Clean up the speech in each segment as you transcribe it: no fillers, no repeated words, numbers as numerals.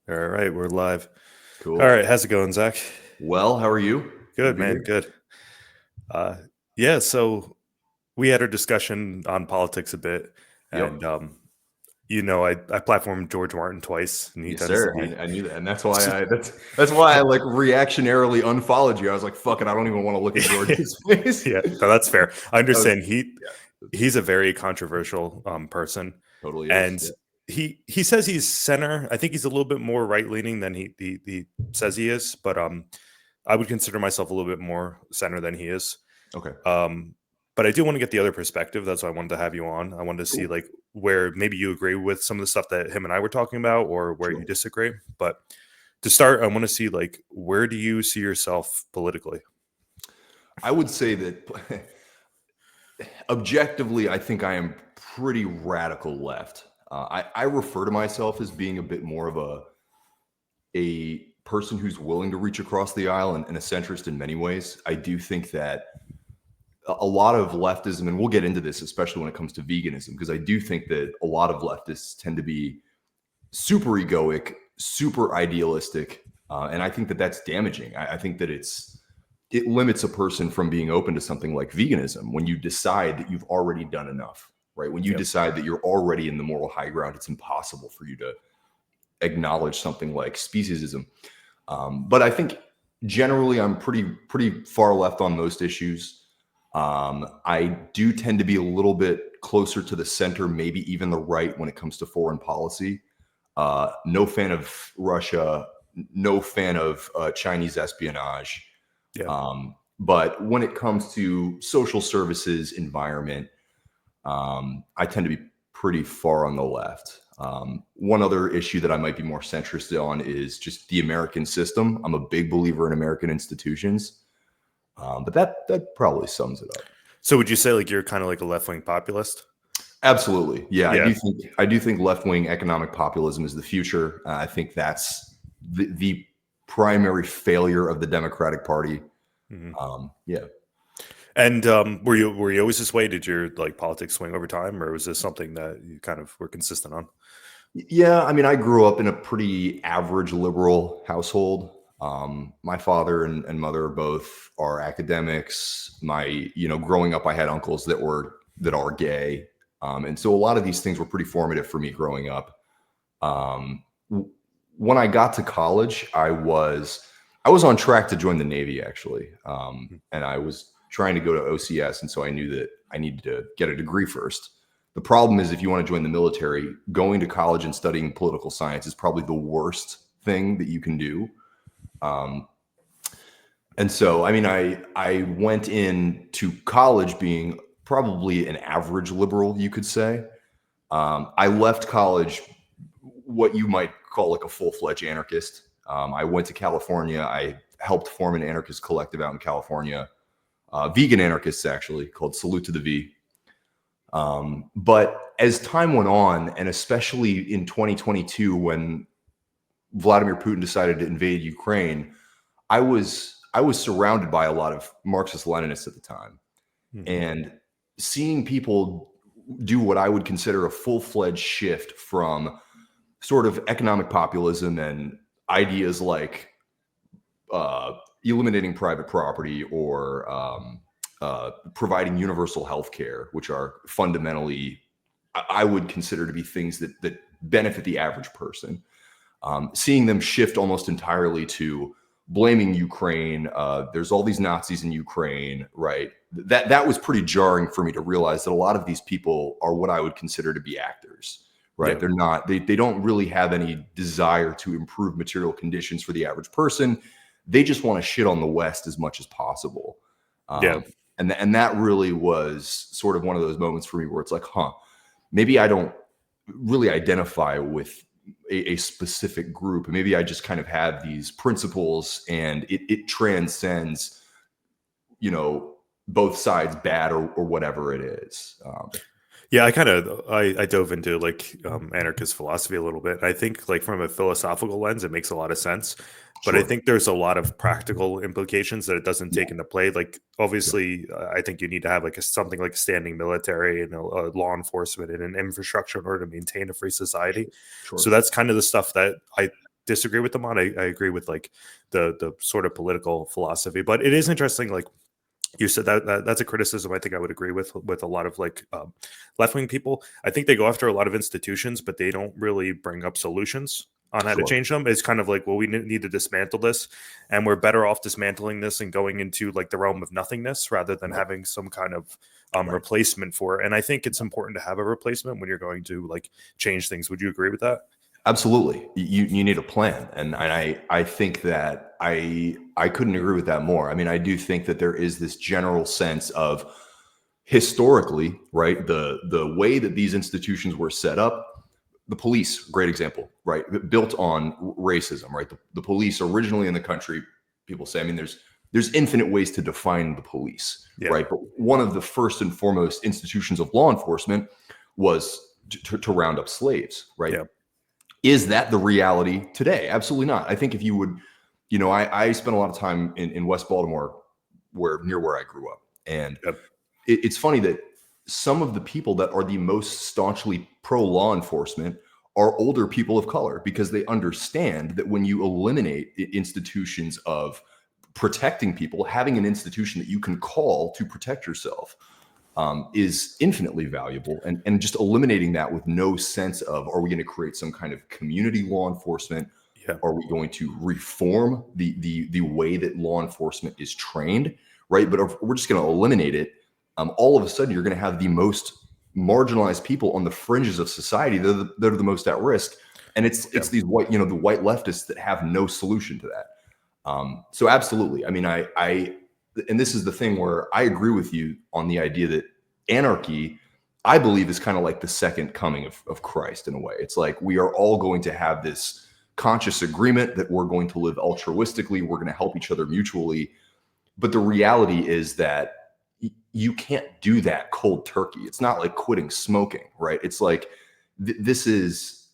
All right, we're live. All Cool. right, how's it going, Zach? Well, how are you? Good to Good, be man. here. Good. Uh, yeah, so we had our discussion on politics a bit, Yep. and I platformed George Martin twice, and he Yes, tends to sir. be. I knew that, and that's why I like reactionarily unfollowed you. I was like, "Fuck it, I don't even want to look at George's face." Yeah, no, that's fair. I That was, understand yeah, he's a very controversial person, totally is. and Yeah. he says he's center. I think he's a little bit more right leaning than he says he is, but I would consider myself a little bit more center than he is. Okay. Um, but I do want to get the other perspective. That's why I wanted to have you on. I wanted to see Cool. like where maybe you agree with some of the stuff that him and I were talking about, or where you Sure. disagree. But to start, I want to see like where do you see yourself politically? I would say that objectively, I think I am pretty radical left. I refer to myself as being a bit more of a person who's willing to reach across the aisle and a centrist in many ways. I do think that a lot of leftism, and we'll get into this, especially when it comes to veganism, because I do think that a lot of leftists tend to be super egoic, super idealistic, and I think that that's damaging. I think that it limits a person from being open to something like veganism when you decide that you've already done enough, right? When you Yep. decide that you're already in the moral high ground, it's impossible for you to acknowledge something like speciesism. But I think generally I'm pretty far left on most issues. I do tend to be a little bit closer to the center, maybe even the right when it comes to foreign policy. No fan of Russia, no fan of Chinese espionage. Yeah. But when it comes to social services, environment, I tend to be pretty far on the left. One other issue that I might be more centrist on is just the American system. I'm a big believer in American institutions, but that probably sums it up. So would you say like you're kind of like a left wing populist? Absolutely, yeah. I Yeah. do think left wing economic populism is the future. I think that's the primary failure of the Democratic Party. Mhm. Yeah. And were you always this way? Did your like politics swing over time, or was this something that you kind of were consistent on? Yeah, I mean, I grew up in a pretty average liberal household. My father and mother both are academics. Growing up, I had uncles that are gay, and so a lot of these things were pretty formative for me growing up. Um, w- when I got to college, I was on track to join the Navy actually, Mhm. and I was trying to go to OCS, and so I knew that I needed to get a degree first. The problem is, if you want to join the military, going to college and studying political science is probably the worst thing that you can do. Um, and so, I mean, I went into college being probably an average liberal, you could say. I left college what you might call like a full-fledged anarchist. I went to California. I helped form an anarchist collective out in California, vegan anarchists actually, called Salute to the V. But as time went on, and especially in 2022, when Vladimir Putin decided to invade Ukraine, I was surrounded by a lot of Marxist Leninists at the time, Mhm. and seeing people do what I would consider a full-fledged shift from sort of economic populism and ideas like uh, eliminating private property or providing universal health care, which are fundamentally, I would consider to be things that benefit the average person. Seeing them shift almost entirely to blaming Ukraine. There's all these Nazis in Ukraine, right? That was pretty jarring for me to realize that a lot of these people are what I would consider to be actors, right? Yeah. They're not. They don't really have any desire to improve material conditions for the average person. They just want to shit on the West as much as possible. Yeah. Um, and that really was sort of one of those moments for me where it's like, huh, maybe I don't really identify with a specific group. Maybe I just kind of have these principles, and it transcends, you know, both sides, bad or whatever it is. Yeah, I dove into like anarchist philosophy a little bit. I think like from a philosophical lens, it makes a lot of sense. But I Sure. think there's a lot of practical implications that it doesn't Yeah. take into play. Like Yeah. obviously, I think you need to have like something like a standing military and a law enforcement and an infrastructure in order to maintain a free society. Sure. So Sure. that's kind of the stuff that I disagree with them on. I agree with like the sort of political philosophy, but it is interesting. Like you said, that's a criticism I think I would agree with a lot of like left-wing people. I think they go after a lot of institutions, but they don't really bring up solutions on how to Sure. change them. It's kind of like, well, we need to dismantle this, and we're better off dismantling this and going into like the realm of nothingness rather than Right. having some kind of Right. replacement for it. And I think it's important to have a replacement when you're going to like change things. Would you agree with that? Absolutely. You need a plan. And I think that I couldn't agree with that more. I mean, I do think that there is this general sense of historically, right, the way that these institutions were set up. The police, great example, right? Built on racism, right? The police originally in the country, people say, I mean, there's infinite ways to define the police, Yeah. right? But one of the first and foremost institutions of law enforcement was to round up slaves, right? Yeah. Is that the reality today? Absolutely not. I think if you would, I spent a lot of time in West Baltimore, near where I grew up, and Yep. it's funny that some of the people that are the most staunchly pro law enforcement are older people of color, because they understand that when you eliminate institutions of protecting people, having an institution that you can call to protect yourself is infinitely valuable. And just eliminating that with no sense of, are we going to create some kind of community law enforcement? Yeah. Are we going to reform the way that law enforcement is trained? Right. But if we're just going to eliminate it, all of a sudden you're going to have the most marginalized people on the fringes of society that are the most at risk. And it's these white, the white leftists that have no solution to that. So absolutely. I mean, and this is the thing where I agree with you on the idea that anarchy, I believe, is kind of like the second coming of Christ in a way. It's like we are all going to have this conscious agreement that we're going to live altruistically, we're going to help each other mutually. But the reality is that you can't do that cold turkey. It's not like quitting smoking, right? It's like these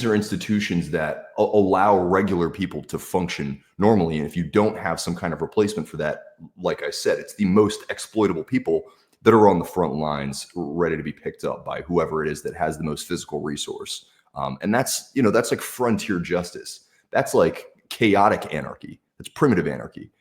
are institutions that allow regular people to function normally. And if you don't have some kind of replacement for that, like I said, it's the most exploitable people that are on the front lines, ready to be picked up by whoever it is that has the most physical resource. And that's like frontier justice. That's like chaotic anarchy. That's primitive anarchy.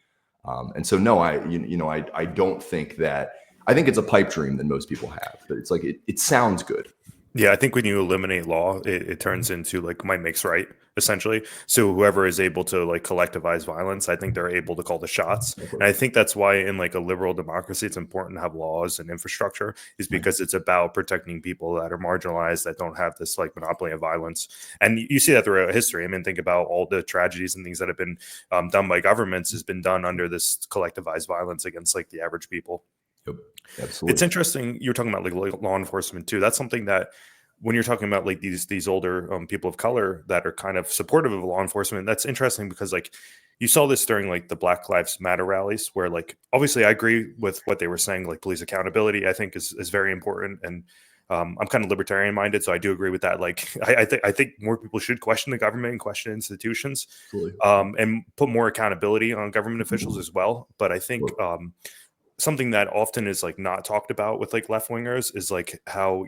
And so, no, I don't think that. I think it's a pipe dream that most people have. But it's like it sounds good. Yeah, I think when you eliminate law, it turns into like might makes right, essentially. So whoever is able to like collectivize violence, I think they're able to call the shots. And I think that's why in like a liberal democracy, it's important to have laws and infrastructure, is because it's about protecting people that are marginalized, that don't have this like monopoly of violence. And you see that throughout history. I mean, think about all the tragedies and things that have been done by governments has been done under this collectivized violence against like the average people. Yep, absolutely. It's interesting. You're talking about like law enforcement too. That's something that when you're talking about like these older people of color that are kind of supportive of law enforcement, that's interesting because like you saw this during like the Black Lives Matter rallies, where like obviously I agree with what they were saying. Like police accountability, I think is very important, and I'm kind of libertarian minded, so I do agree with that. Like I think more people should question the government and question institutions, and put more accountability on government officials as well. But I think something that often is like not talked about with like left wingers is like how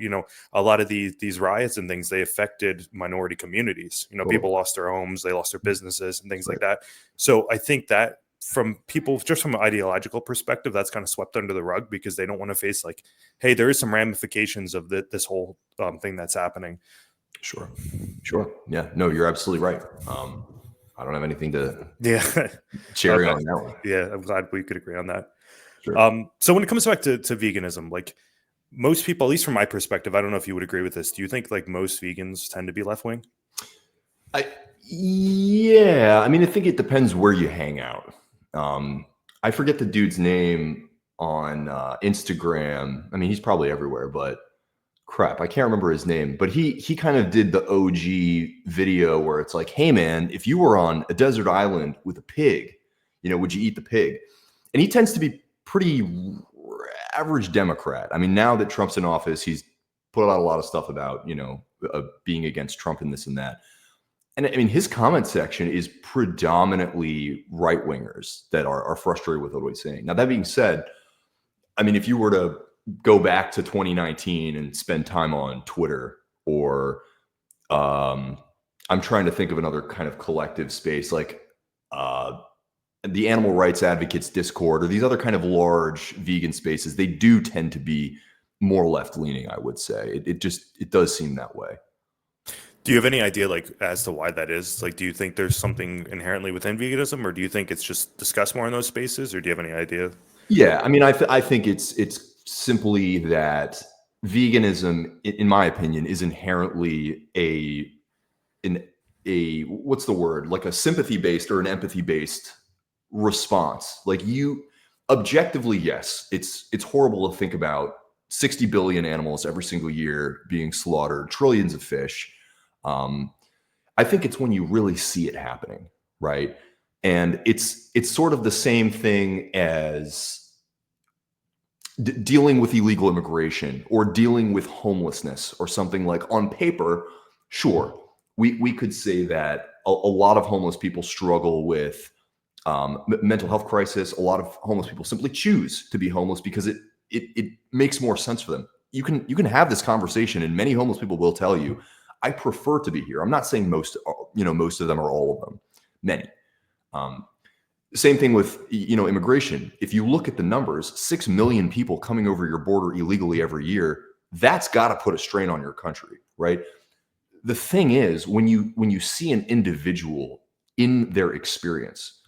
a lot of these riots and things, they affected minority communities. People lost their homes, they lost their businesses and things like that. So I think that from people, just from an ideological perspective, that's kind of swept under the rug because they don't want to face like, hey, there is some ramifications of this whole thing that's happening. Sure. Yeah, no, you're absolutely right. I don't have anything to cherry on that one. Yeah, I'm glad we could agree on that. Sure. So when it comes back to veganism, like most people, at least from my perspective, I don't know if you would agree with this. Do you think like most vegans tend to be left wing? Yeah, I mean, I think it depends where you hang out. I forget the dude's name on Instagram. I mean, he's probably everywhere, but crap, I can't remember his name. But he kind of did the OG video where it's like, hey man, if you were on a desert island with a pig, would you eat the pig? And he tends to be pretty average Democrat. I mean, now that Trump's in office, he's put out a lot of stuff about, being against Trump and this and that. And I mean, his comment section is predominantly right wingers that are frustrated with what he's saying. Now, that being said, I mean, if you were to go back to 2019 and spend time on Twitter or I'm trying to think of another kind of collective space, like the animal rights advocates Discord or these other kind of large vegan spaces. They do tend to be more left leaning, I would say. It does seem that way. Do you have any idea, like, as to why that is? Like, do you think there's something inherently within veganism, or do you think it's just discussed more in those spaces, or do you have any idea? Yeah, I mean, I think it's simply that veganism, in my opinion, is inherently a what's the word, like a sympathy based or an empathy based response. Like, you objectively, yes, it's horrible to think about 60 billion animals every single year being slaughtered, trillions of fish. Um, I think it's when you really see it happening, right? And it's sort of the same thing as dealing with illegal immigration or dealing with homelessness or something. Like, on paper, sure, we could say that a lot of homeless people struggle with mental health crisis. A lot of homeless people simply choose to be homeless because it makes more sense for them. You can have this conversation, and many homeless people will tell you, I prefer to be here. I'm not saying most of them or all of them, many. Same thing with immigration. If you look at the numbers, 6 million people coming over your border illegally every year, that's got to put a strain on your country, right? The thing is, when you see an individual in their experience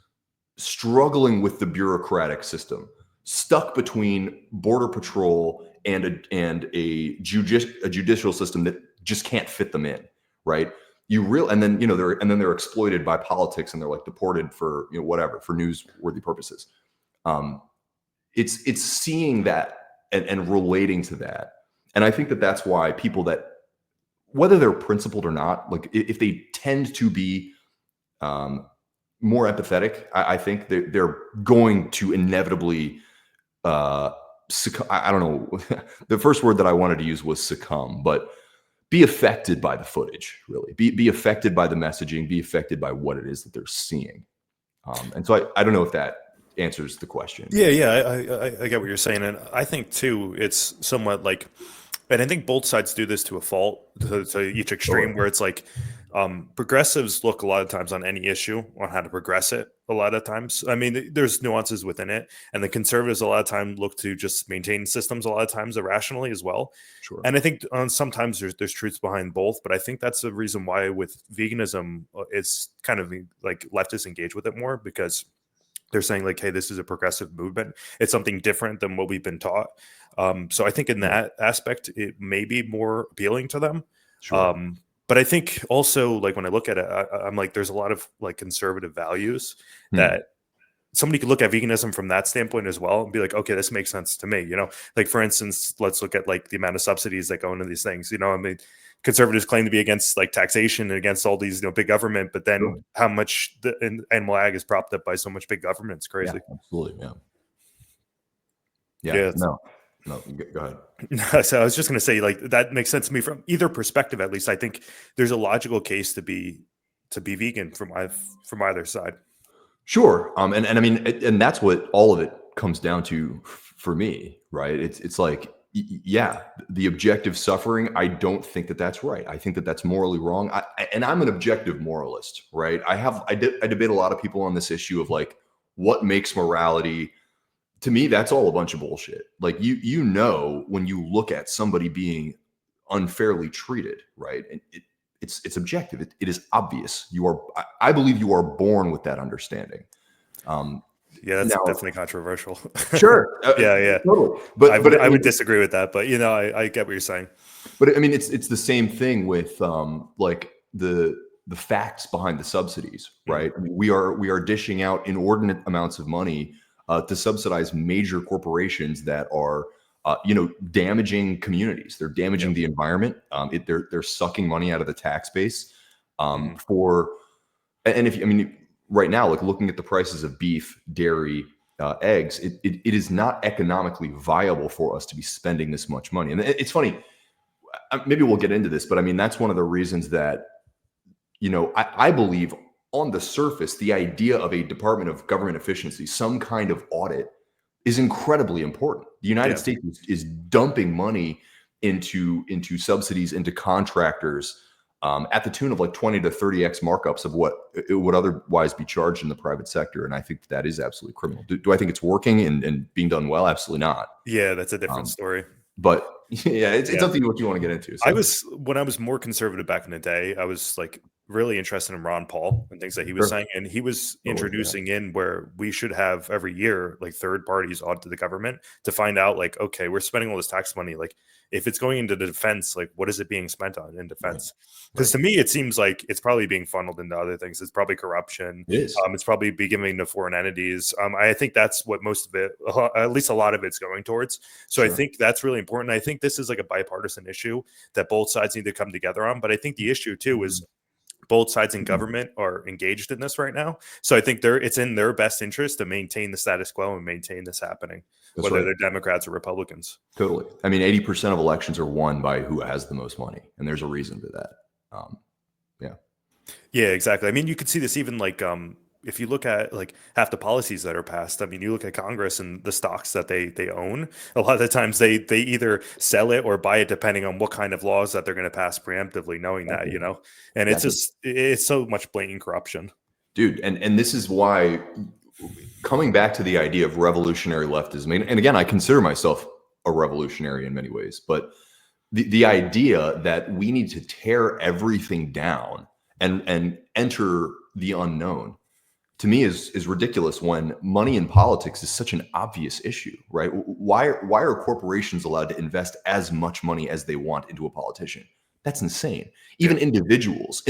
struggling with the bureaucratic system, stuck between border patrol and a judicial system that just can't fit them in, right? And then they're exploited by politics, and they're like deported for whatever, for newsworthy purposes. It's seeing that and relating to that, and I think that that's why people that, whether they're principled or not, like if they tend to be more empathetic, I think they're going to inevitably I don't know. The first word that I wanted to use was succumb, but be affected by the footage, really. Be affected by the messaging, be affected by what it is that they're seeing. And so I don't know if that answers the question. Yeah, I get what you're saying, and I think too it's somewhat like, and I think both sides do this to a fault, to each extreme, where it's like progressives look a lot of times on any issue on how to progress it. A lot of times, I mean, there's nuances within it, and the conservatives a lot of time look to just maintain systems a lot of times irrationally as well. Sure. And I think sometimes there's truths behind both, but I think that's the reason why with veganism it's kind of like leftists engage with it more, because they're saying like, hey, this is a progressive movement. It's something different than what we've been taught. So I think in that aspect, it may be more appealing to them. Sure. But I think also, like, when I look at it, I'm like, there's a lot of like conservative values that somebody could look at veganism from that standpoint as well and be like, okay, this makes sense to me. Like, for instance, let's look at like the amount of subsidies that go into these things. I mean, conservatives claim to be against like taxation and against all these big government, but then how much the animal ag is propped up by so much big government? It's crazy. Yeah, absolutely. Yeah. No, go ahead. So I was just going to say, like, that makes sense to me from either perspective. At least I think there's a logical case to be vegan from either side. Sure. And I mean, and that's what all of it comes down to for me, right? It's like, yeah, the objective suffering, I don't think that that's right. I think that that's morally wrong. And I'm an objective moralist, right? I debate a lot of people on this issue of like, what makes morality. To me, that's all a bunch of bullshit. Like, when you look at somebody being unfairly treated, right? And it's objective. It is obvious. I believe you are born with that understanding. Yeah, that's definitely controversial. Sure. Yeah. Totally. But I would disagree with that. But I get what you're saying. But I mean, it's the same thing with like the facts behind the subsidies, right? I mean, we are dishing out inordinate amounts of money to subsidize major corporations that are damaging communities. They're damaging the environment. They're sucking money out of the tax base right now, like looking at the prices of beef, dairy, eggs, it is not economically viable for us to be spending this much money. And it's funny, maybe we'll get into this, but I mean, that's one of the reasons that, I believe on the surface, the idea of a Department of Government Efficiency, some kind of audit, is incredibly important. The United States is dumping money into subsidies, into contractors, at the tune of like 20 to 30x markups of what it would otherwise be charged in the private sector. And I think that is absolutely criminal. Do I think it's working and being done well? Absolutely not. Yeah, that's a different story. But yeah, it's up to you what you want to get into. So. When I was more conservative back in the day, I was like really interested in Ron Paul and things that he was saying. And he was introducing in where we should have every year, like third parties audit the government to find out like, okay, we're spending all this tax money. Like if it's going into the defense, like what is it being spent on in defense? Because to me, it seems like it's probably being funneled into other things. It's probably corruption. It is. It's probably be given to foreign entities. I think that's what most of it, at least a lot of it's going towards. So I think that's really important. I think this is like a bipartisan issue that both sides need to come together on. But I think the issue too is both sides in government are engaged in this right now. So I think it's in their best interest to maintain the status quo and maintain this happening, whether they're Democrats or Republicans. Totally. I mean, 80% of elections are won by who has the most money. And there's a reason for that. Yeah, exactly. I mean, you could see this even like if you look at like half the policies that are passed. I mean, you look at Congress and the stocks that they own. A lot of the times they either sell it or buy it depending on what kind of laws that they're going to pass preemptively, knowing that, you know. And it's so much blatant corruption. Dude, and this is why, coming back to the idea of revolutionary leftism, and again, I consider myself a revolutionary in many ways, but the idea that we need to tear everything down and enter the unknown, to me is ridiculous when money in politics is such an obvious issue, right? Why are corporations allowed to invest as much money as they want into a politician? That's insane. Even individuals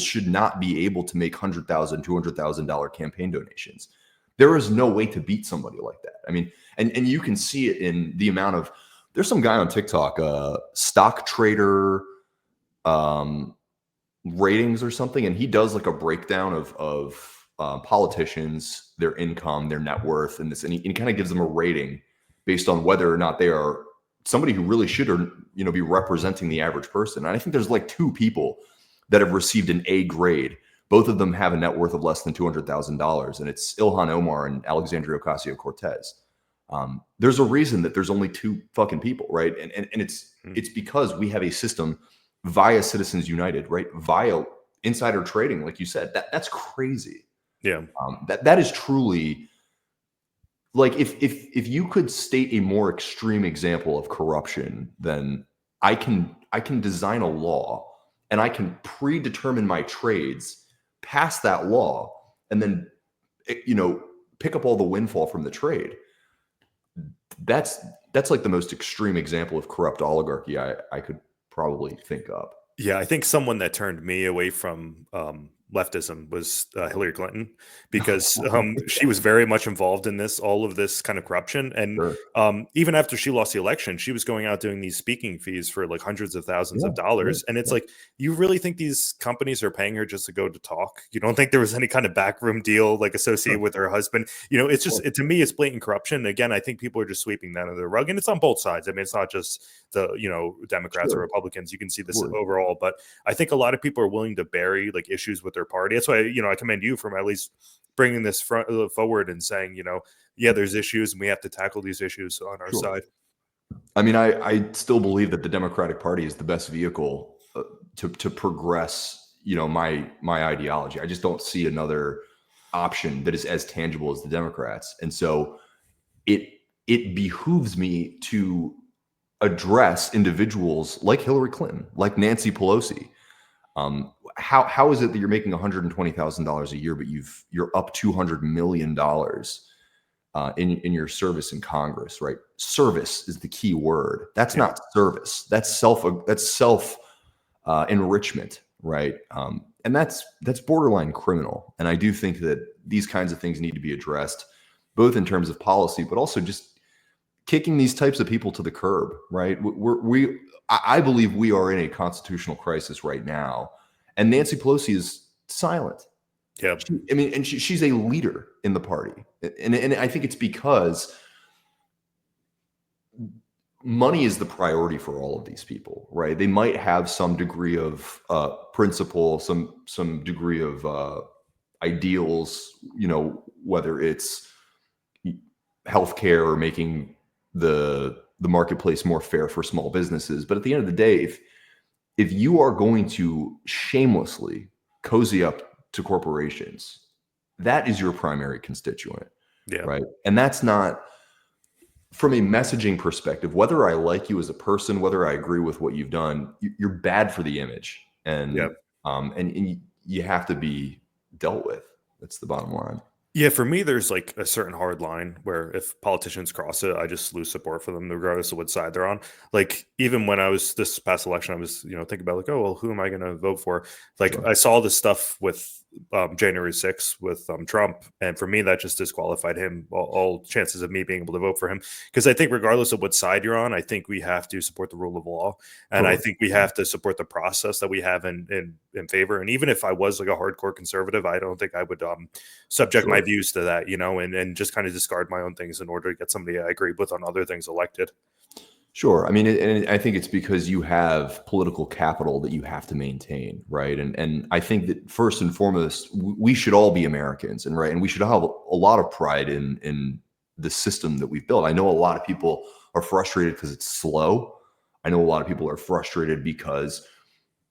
should not be able to make $100,000, $200,000 campaign donations. There is no way to beat somebody like that. I mean, and you can see it in the amount of, there's some guy on TikTok, stock trader ratings or something, and he does like a breakdown of politicians, their income, their net worth, and this, and he kind of gives them a rating based on whether or not they are somebody who really should, or be representing the average person. And I think there's like two people that have received an A grade. Both of them have a net worth of less than $200,000, and it's Ilhan Omar and Alexandria Ocasio-Cortez. There's a reason that there's only two fucking people, right? And it's because we have a system via Citizens United, right? Via insider trading, like you said. That's crazy. Yeah. That is truly, like, if you could state a more extreme example of corruption, then I can design a law and I can predetermine my trades, pass that law, and then pick up all the windfall from the trade. That's like the most extreme example of corrupt oligarchy I could probably think of. Yeah, I think someone that turned me away from leftism was Hillary Clinton, because she was very much involved in all of this kind of corruption. And even after she lost the election, she was going out doing these speaking fees for like hundreds of thousands of dollars. And it's like, you really think these companies are paying her just to go to talk? You don't think there was any kind of backroom deal like associated with her husband? It's just, to me, it's blatant corruption. Again, I think people are just sweeping that under the rug, and it's on both sides. I mean, it's not just the, Democrats or Republicans. You can see this overall, but I think a lot of people are willing to bury like issues with their party. That's why, I commend you for at least bringing this forward and saying, there's issues and we have to tackle these issues on our side. I mean, I still believe that the Democratic Party is the best vehicle to progress, my ideology. I just don't see another option that is as tangible as the Democrats. And so it behooves me to address individuals like Hillary Clinton, like Nancy Pelosi. How is it that you're making $120,000 a year, but you're up $200 million in your service in Congress, right? Service is the key word. That's not service. That's self enrichment, right? And that's borderline criminal. And I do think that these kinds of things need to be addressed, both in terms of policy, but also just kicking these types of people to the curb, right? I believe we are in a constitutional crisis right now, and Nancy Pelosi is silent. Yeah, she's a leader in the party, and I think it's because money is the priority for all of these people, right? They might have some degree of principle, some degree of ideals, whether it's healthcare or making the marketplace more fair for small businesses. But at the end of the day, if you are going to shamelessly cozy up to corporations, that is your primary constituent, Yeah. right? And that's not, from a messaging perspective, whether I like you as a person, whether I agree with what you've done, you're bad for the image, Yeah. and you have to be dealt with. That's the bottom line. Yeah, for me, there's like a certain hard line where if politicians cross it, I just lose support for them, regardless of what side they're on. Like even when I was this past election, I was thinking about like, oh well, who am I going to vote for? Like Sure. I saw this stuff with January 6th with Trump, and for me, that just disqualified him all chances of me being able to vote for him. Because I think regardless of what side you're on, I think we have to support the rule of law, and I Totally. think we have to support the process that we have in favor. And even if I was like a hardcore conservative, I don't think I would subject my Sure. views to that, and just kind of discard my own things in order to get somebody I agree with on other things elected. Sure. I mean, and I think it's because you have political capital that you have to maintain, right? And I think that first and foremost, we should all be Americans, and right, and we should have a lot of pride in the system that we've built. I know a lot of people are frustrated because it's slow. I know a lot of people are frustrated because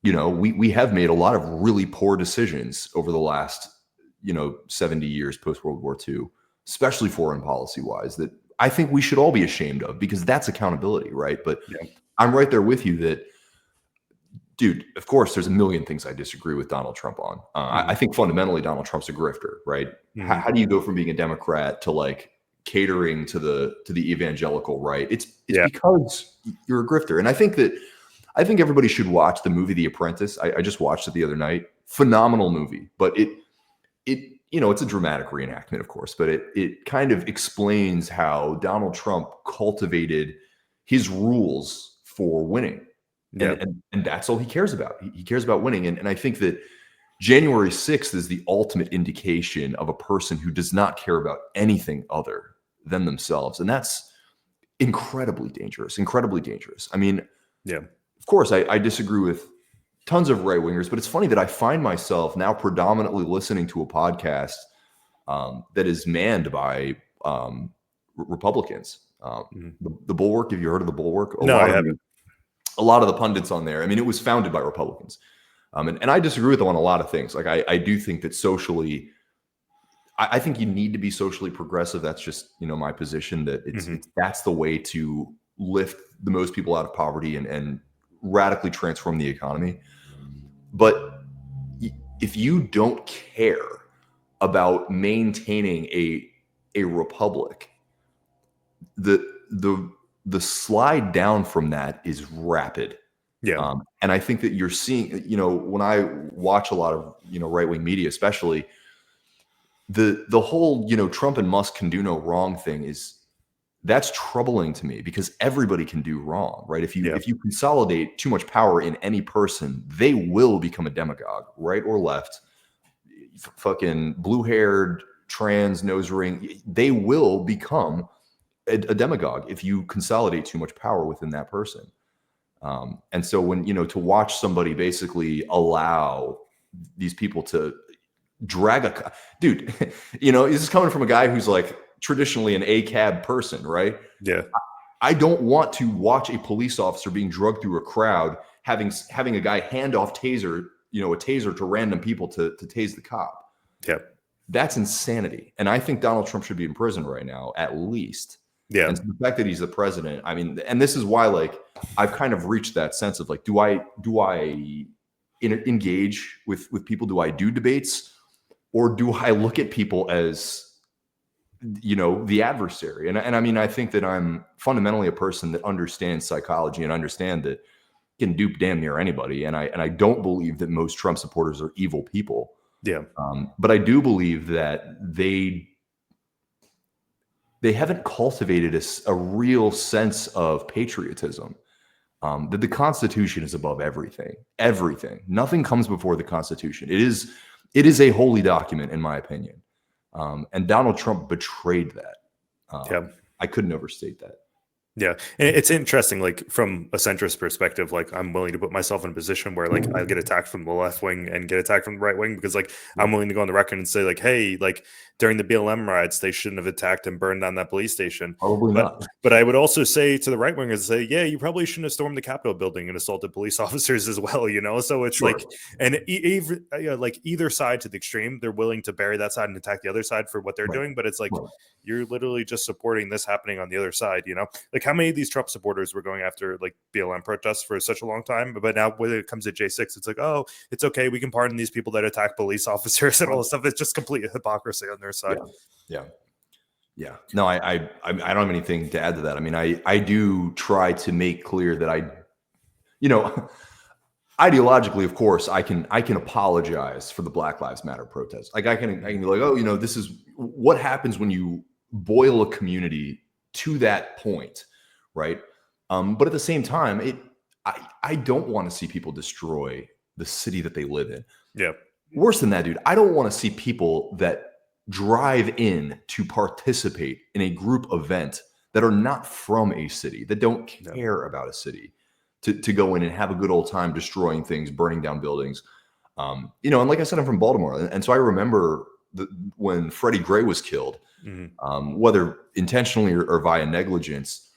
we have made a lot of really poor decisions over the last 70 years post World War II, especially foreign policy wise, that I think we should all be ashamed of, because that's accountability, right? But Yeah. I'm right there with you that, dude, of course, there's a million things I disagree with Donald Trump on. I think fundamentally Donald Trump's a grifter, right? How do you go from being a Democrat to like catering to the evangelical right? It's Yeah. because you're a grifter. And I think everybody should watch the movie The Apprentice. I just watched it the other night. Phenomenal movie, but it's a dramatic reenactment, of course, but it kind of explains how Donald Trump cultivated his rules for winning. Yeah. And that's all he cares about. He cares about winning. And I think that January 6th is the ultimate indication of a person who does not care about anything other than themselves. And that's incredibly dangerous, incredibly dangerous. I mean, Yeah. of course, I disagree with tons of right wingers, but it's funny that I find myself now predominantly listening to a podcast that is manned by Republicans. The Bulwark. Have you heard of the Bulwark? No, I haven't. A lot of the pundits on there. I mean, it was founded by Republicans, and I disagree with them on a lot of things. Like I do think that socially, I think you need to be socially progressive. That's just my position, that that's the way to lift the most people out of poverty and radically transform the economy. But if you don't care about maintaining a republic, the slide down from that is rapid. Yeah. And I think that you're seeing, when I watch a lot of right-wing media, especially the whole Trump and Musk can do no wrong thing that's troubling to me, because everybody can do wrong, right? If you consolidate too much power in any person, they will become a demagogue, right or left, fucking blue-haired, trans, nose ring. They will become a demagogue if you consolidate too much power within that person. And so when to watch somebody basically allow these people to drag a dude, this is coming from a guy who's like traditionally an ACAB person, right? Yeah. I don't want to watch a police officer being drugged through a crowd, having a guy hand off a taser to random people to tase the cop. Yeah. That's insanity. And I think Donald Trump should be in prison right now, at least. Yeah. And so the fact that he's the president, I mean, and this is why, like, I've kind of reached that sense of like, do I engage with people? Do I do debates, or do I look at people as the adversary? And I mean, I think that I'm fundamentally a person that understands psychology and understand that you can dupe damn near anybody. And I don't believe that most Trump supporters are evil people. Yeah. But I do believe that they haven't cultivated a real sense of patriotism. That the Constitution is above everything. Everything. Nothing comes before the Constitution. It is a holy document, in my opinion. And Donald Trump betrayed that. I couldn't overstate that. Yeah. And it's interesting, like from a centrist perspective, like I'm willing to put myself in a position where like I get attacked from the left wing and get attacked from the right wing because like Yeah. I'm willing to go on the record and say like, hey, like during the BLM riots, they shouldn't have attacked and burned down that police station. Probably But not. but I would also say to the right wingers, say, yeah, you probably shouldn't have stormed the Capitol building and assaulted police officers as well, you know? So it's Sure. like, and even like either side to the extreme, they're willing to bury that side and attack the other side for what they're Right. doing. But it's like, Right. you're literally just supporting this happening on the other side, you know? Like how many of these Trump supporters were going after like BLM protests for such a long time, but now when it comes to J6, it's like, oh, it's okay, we can pardon these people that attack police officers and all this stuff. It's just complete hypocrisy on their side. Yeah. Yeah. No, I don't have anything to add to that. I mean, I do try to make clear that you know, ideologically, of course, I can apologize for the Black Lives Matter protest. Like I can be like, oh, this is what happens when you boil a community to that point, right? But at the same time, I don't want to see people destroy the city that they live in. Yeah. Worse than that, dude, I don't want to see people that drive in to participate in a group event that are not from a city, that don't care about a city, to go in and have a good old time destroying things, burning down buildings. And like I said, I'm from Baltimore. And so I remember when Freddie Gray was killed, whether intentionally or via negligence.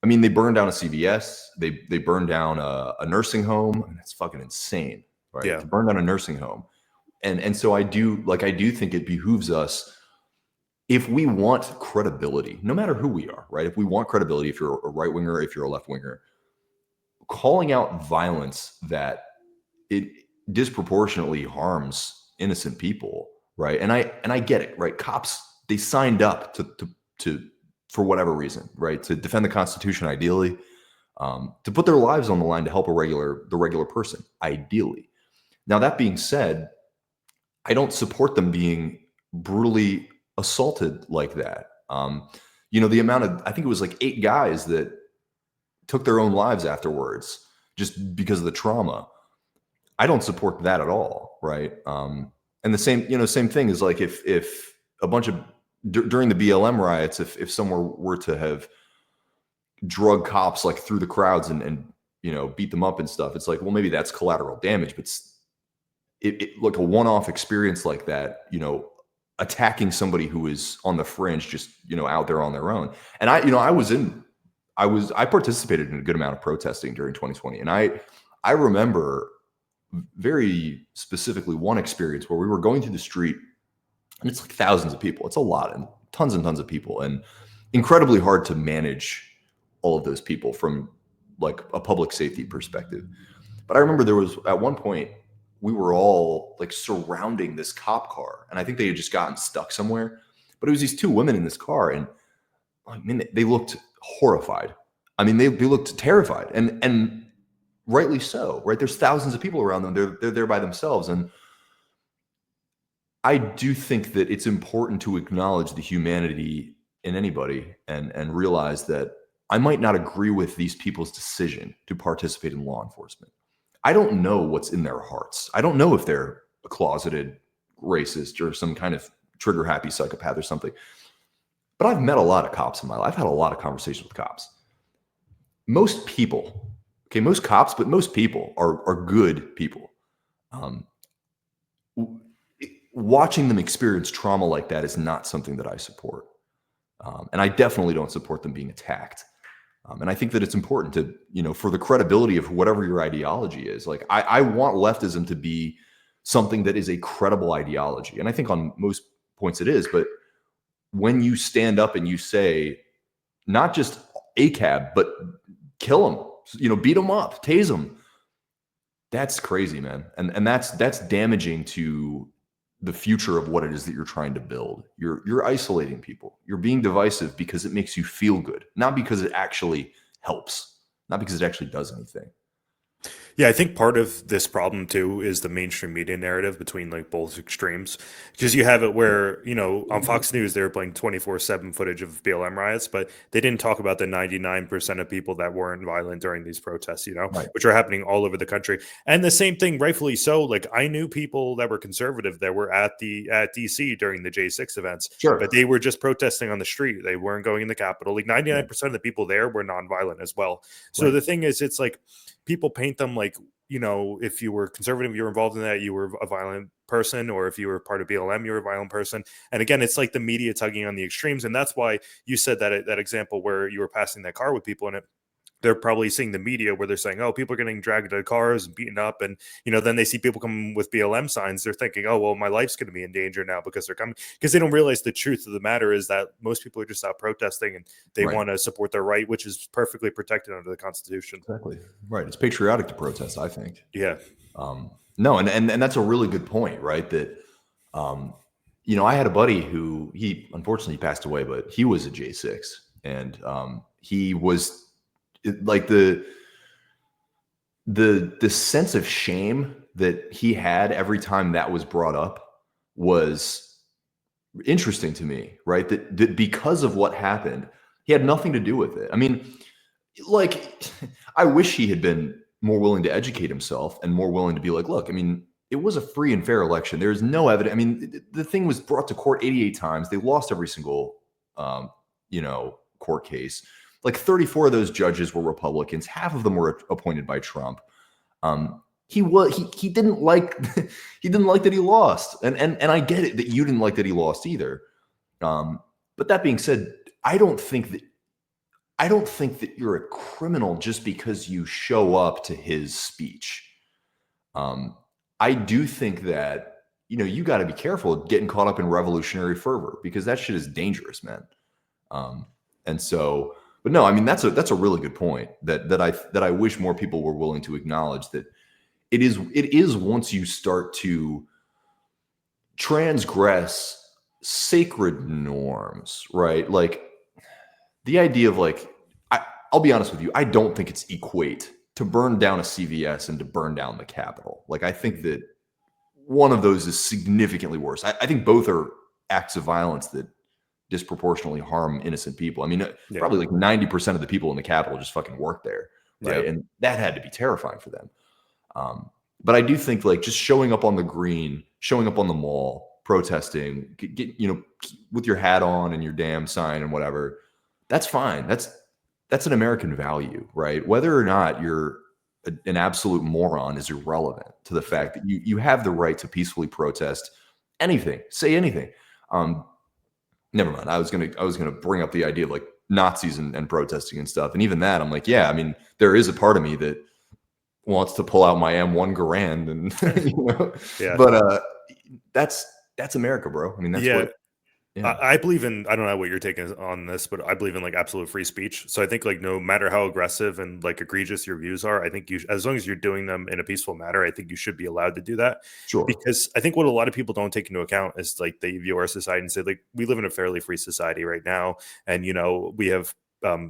I mean, they burned down a CVS, they burned down a nursing home, and it's fucking insane, right? Yeah. To burn down a nursing home. And so I do think it behooves us, if we want credibility, no matter who we are, right? If we want credibility, if you're a right winger, if you're a left winger, calling out violence that it disproportionately harms innocent people, right? And I get it, right? Cops, they signed up to for whatever reason, right? To defend the Constitution, ideally, to put their lives on the line to help the regular person, ideally. Now, that being said, I don't support them being brutally assaulted like that. The amount of, I think it was like 8 guys that took their own lives afterwards just because of the trauma. I don't support that at all, right? And the same thing is like if a bunch of during the BLM riots, if someone were to have drug cops like through the crowds and beat them up and stuff, it's like, well, maybe that's collateral damage, but it like a one-off experience like that, attacking somebody who is on the fringe, just out there on their own. And I participated in a good amount of protesting during 2020, and I remember very specifically one experience where we were going through the street, and it's like thousands of people. It's a lot, and tons of people, and incredibly hard to manage all of those people from like a public safety perspective. But I remember there was at one point we were all like surrounding this cop car, and I think they had just gotten stuck somewhere. But it was these 2 women in this car, and I mean, they looked horrified. I mean, they looked terrified, and rightly so, right? There's thousands of people around them. They're there by themselves, and I do think that it's important to acknowledge the humanity in anybody and realize that I might not agree with these people's decision to participate in law enforcement. I don't know what's in their hearts. I don't know if they're a closeted racist or some kind of trigger happy psychopath or something. But I've met a lot of cops in my life. I've had a lot of conversations with cops. Most people, okay, most cops, but most people are good people. Watching them experience trauma like that is not something that I support. And I definitely don't support them being attacked. And I think that it's important to, for the credibility of whatever your ideology is. Like, I want leftism to be something that is a credible ideology. And I think on most points it is. But when you stand up and you say, not just ACAB, but kill them, beat them up, tase them, that's crazy, man. And that's damaging to the future of what it is that you're trying to build. You're isolating people. You're being divisive because it makes you feel good, not because it actually helps, not because it actually does anything. Yeah, I think part of this problem too is the mainstream media narrative between like both extremes. Because you have it where, on Fox News, they were playing 24/7 footage of BLM riots, but they didn't talk about the 99% of people that weren't violent during these protests, Right. which are happening all over the country. And the same thing, rightfully so. Like I knew people that were conservative that were at DC during the J6 events, but Sure. they were just protesting on the street. They weren't going in the Capitol. Like Right. 99% of the people there were nonviolent as well. So Right. the thing is, it's like people paint them like, if you were conservative, you were involved in that, you were a violent person, or if you were part of BLM, you were a violent person. And again, it's like the media tugging on the extremes, and that's why you said that example where you were passing that car with people in it. They're probably seeing the media where they're saying, "Oh, people are getting dragged to cars and beaten up," and then they see people come with BLM signs. They're thinking, "Oh, well, my life's going to be in danger now because they're coming." Because they don't realize the truth of the matter is that most people are just out protesting and they Right. want to support their right, which is perfectly protected under the Constitution. Exactly. Right. It's patriotic to protest, I think. Yeah, No, and that's a really good point, right? That um, I had a buddy who he unfortunately passed away, but he was a J6, and he was like the sense of shame that he had every time that was brought up was interesting to me, right? That because of what happened, he had nothing to do with it. I mean, like, I wish he had been more willing to educate himself and more willing to be like, look, I mean, it was a free and fair election. There's no evidence. I mean, the thing was brought to court 88 times. They lost every single, court case. Like 34 of those judges were Republicans. Half of them were appointed by Trump. He didn't like he didn't like that he lost, and I get it that you didn't like that he lost either. But that being said, I don't think that you're a criminal just because you show up to his speech. Um, I do think that you got to be careful getting caught up in revolutionary fervor because that shit is dangerous, man. Um, and so, but no, I mean that's a really good point that I wish more people were willing to acknowledge that it is once you start to transgress sacred norms, right? Like the idea of like I'll be honest with you, I don't think it's equate to burn down a CVS and to burn down the Capitol. Like I think that one of those is significantly worse. I think both are acts of violence that disproportionately harm innocent people. I mean, yeah, probably like 90% of the people in the Capitol just fucking work there, yeah. right? And that had to be terrifying for them. Um, but I do think like just showing up on the green, showing up on the mall, protesting, with your hat on and your damn sign and whatever, that's fine. That's an American value, right? Whether or not you're an absolute moron is irrelevant to the fact that you have the right to peacefully protest anything, say anything. Um, Never mind. I was gonna bring up the idea of like Nazis and protesting and stuff, and even that, I'm like, yeah, I mean, there is a part of me that wants to pull out my M1 Garand and Yeah. but that's America, bro. I mean, that's Yeah. what. Yeah, I believe in, I don't know what your take is on this, but I believe in like absolute free speech. So I think like no matter how aggressive and like egregious your views are, I think as long as you're doing them in a peaceful manner, I think you should be allowed to do that. sure. Because I think what a lot of people don't take into account is like they view our society and say like we live in a fairly free society right now, and we have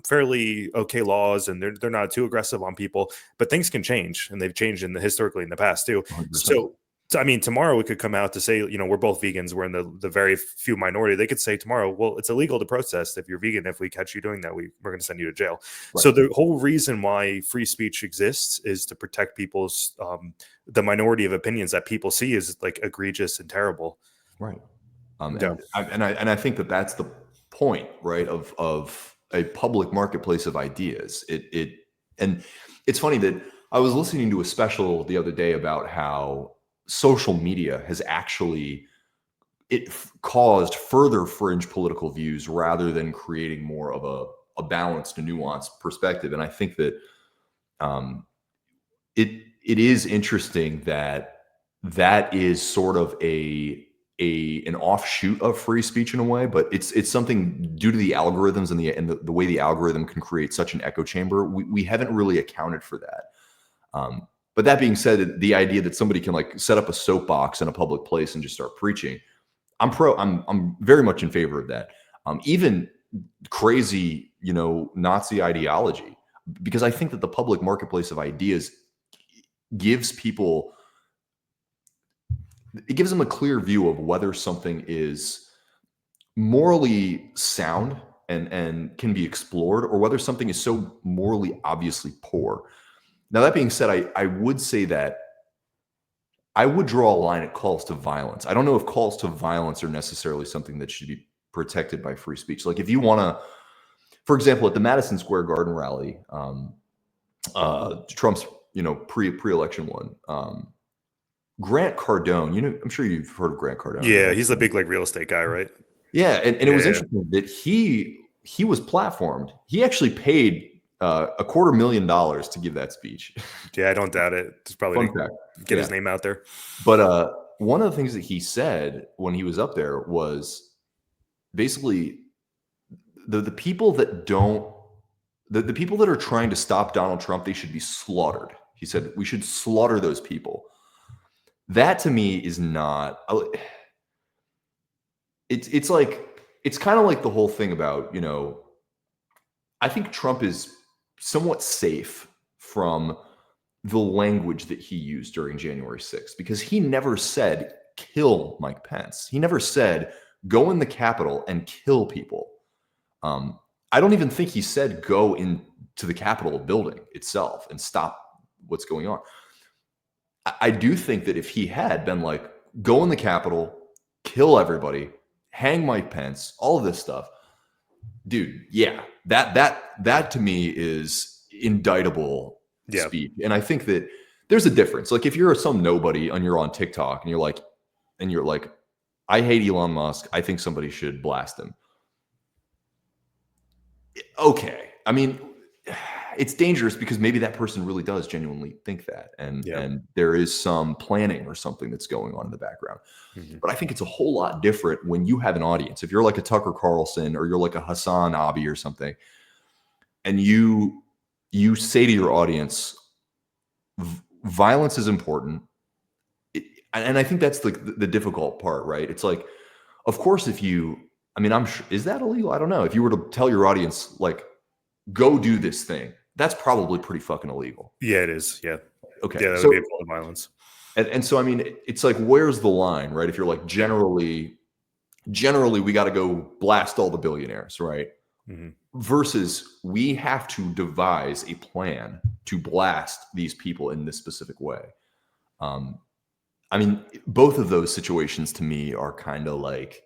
fairly okay laws, and they're not too aggressive on people. But things can change, and they've changed historically in the past too. 100%. So, I mean, tomorrow we could come out to say, we're both vegans. We're in the very few minority. They could say tomorrow, well, it's illegal to protest if you're vegan. If we catch you doing that, we're going to send you to jail. Right. So the whole reason why free speech exists is to protect people's the minority of opinions that people see as like egregious and terrible. Right. Yeah, And I think that that's the point, right? Of a public marketplace of ideas. And it's funny that I was listening to a special the other day about how social media has actually caused further fringe political views rather than creating more of a balanced and nuanced perspective. And I think that um, it is interesting that that is sort of an offshoot of free speech in a way, but it's something due to the algorithms and the way the algorithm can create such an echo chamber. We haven't really accounted for that. But that being said, the idea that somebody can like set up a soapbox in a public place and just start preaching, I'm very much in favor of that. Even crazy, Nazi ideology, because I think that the public marketplace of ideas gives people, it gives them a clear view of whether something is morally sound and can be explored, or whether something is so morally obviously poor. Now, that being said, I would say that I would draw a line at calls to violence. I don't know if calls to violence are necessarily something that should be protected by free speech. Like, if you want to, for example, at the Madison Square Garden rally, Trump's, pre-election one, Grant Cardone, I'm sure you've heard of Grant Cardone. Yeah, Right? he's the big like real estate guy, right? Yeah, and it was Yeah. interesting that he was platformed. He actually paid $250,000 to give that speech. Yeah, I don't doubt it. Just probably Fun to fact. get Yeah. his name out there. But one of the things that he said when he was up there was basically the people that don't, the people that are trying to stop Donald Trump, they should be slaughtered. He said we should slaughter those people. That to me is not. It's like, it's kind of like the whole thing about, I think Trump is somewhat safe from the language that he used during January 6th, because he never said kill Mike Pence. He never said go in the Capitol and kill people. I don't even think he said go into the Capitol building itself and stop what's going on. I do think that if he had been like, go in the Capitol, kill everybody, hang Mike Pence, all of this stuff, dude, yeah, that to me is indictable speech. And I think that there's a difference. Like, if you're some nobody and you're on TikTok and you're like, I hate Elon Musk, I think somebody should blast him. Okay. I mean, it's dangerous because maybe that person really does genuinely think that. And there is some planning or something that's going on in the background. But I think it's a whole lot different when you have an audience. If you're like a Tucker Carlson or you're like a Hassan Abi or something, and you say to your audience, violence is important. And I think that's the difficult part, right? It's like, of course, I'm sure, is that illegal? I don't know. If you were to tell your audience, like, go do this thing, that's probably pretty fucking illegal. Yeah, it is. Yeah. Okay. Yeah, that would be a form of violence. And so, I mean, it's like, where's the line, right? If you're like, generally, we got to go blast all the billionaires, right? Versus we have to devise a plan to blast these people in this specific way. I mean, both of those situations to me are kind of like,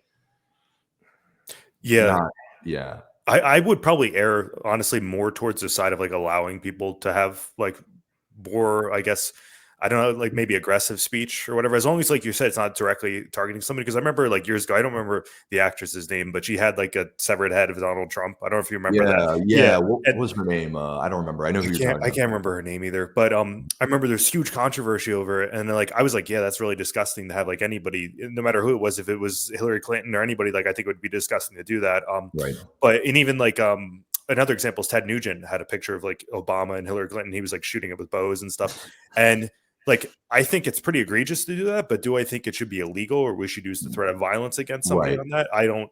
I would probably err, honestly, more towards the side of like allowing people to have like more, I guess, I don't know, like maybe aggressive speech or whatever, as long as, like you said, it's not directly targeting somebody. Because I remember like years ago, I don't remember the actress's name, but she had like a severed head of Donald Trump. I don't know if you remember that. Yeah. What was her name? I don't remember. I know who you're talking about. I can't remember her name either. But I remember there's huge controversy over it, and then like I was like, yeah, that's really disgusting to have like anybody, no matter who it was, if it was Hillary Clinton or anybody, like I think it would be disgusting to do that. Right. But and even like another example is Ted Nugent had a picture of like Obama and Hillary Clinton. He was like shooting it with bows and stuff, and like, I think it's pretty egregious to do that, but do I think it should be illegal or we should use the threat of violence against somebody on that? I don't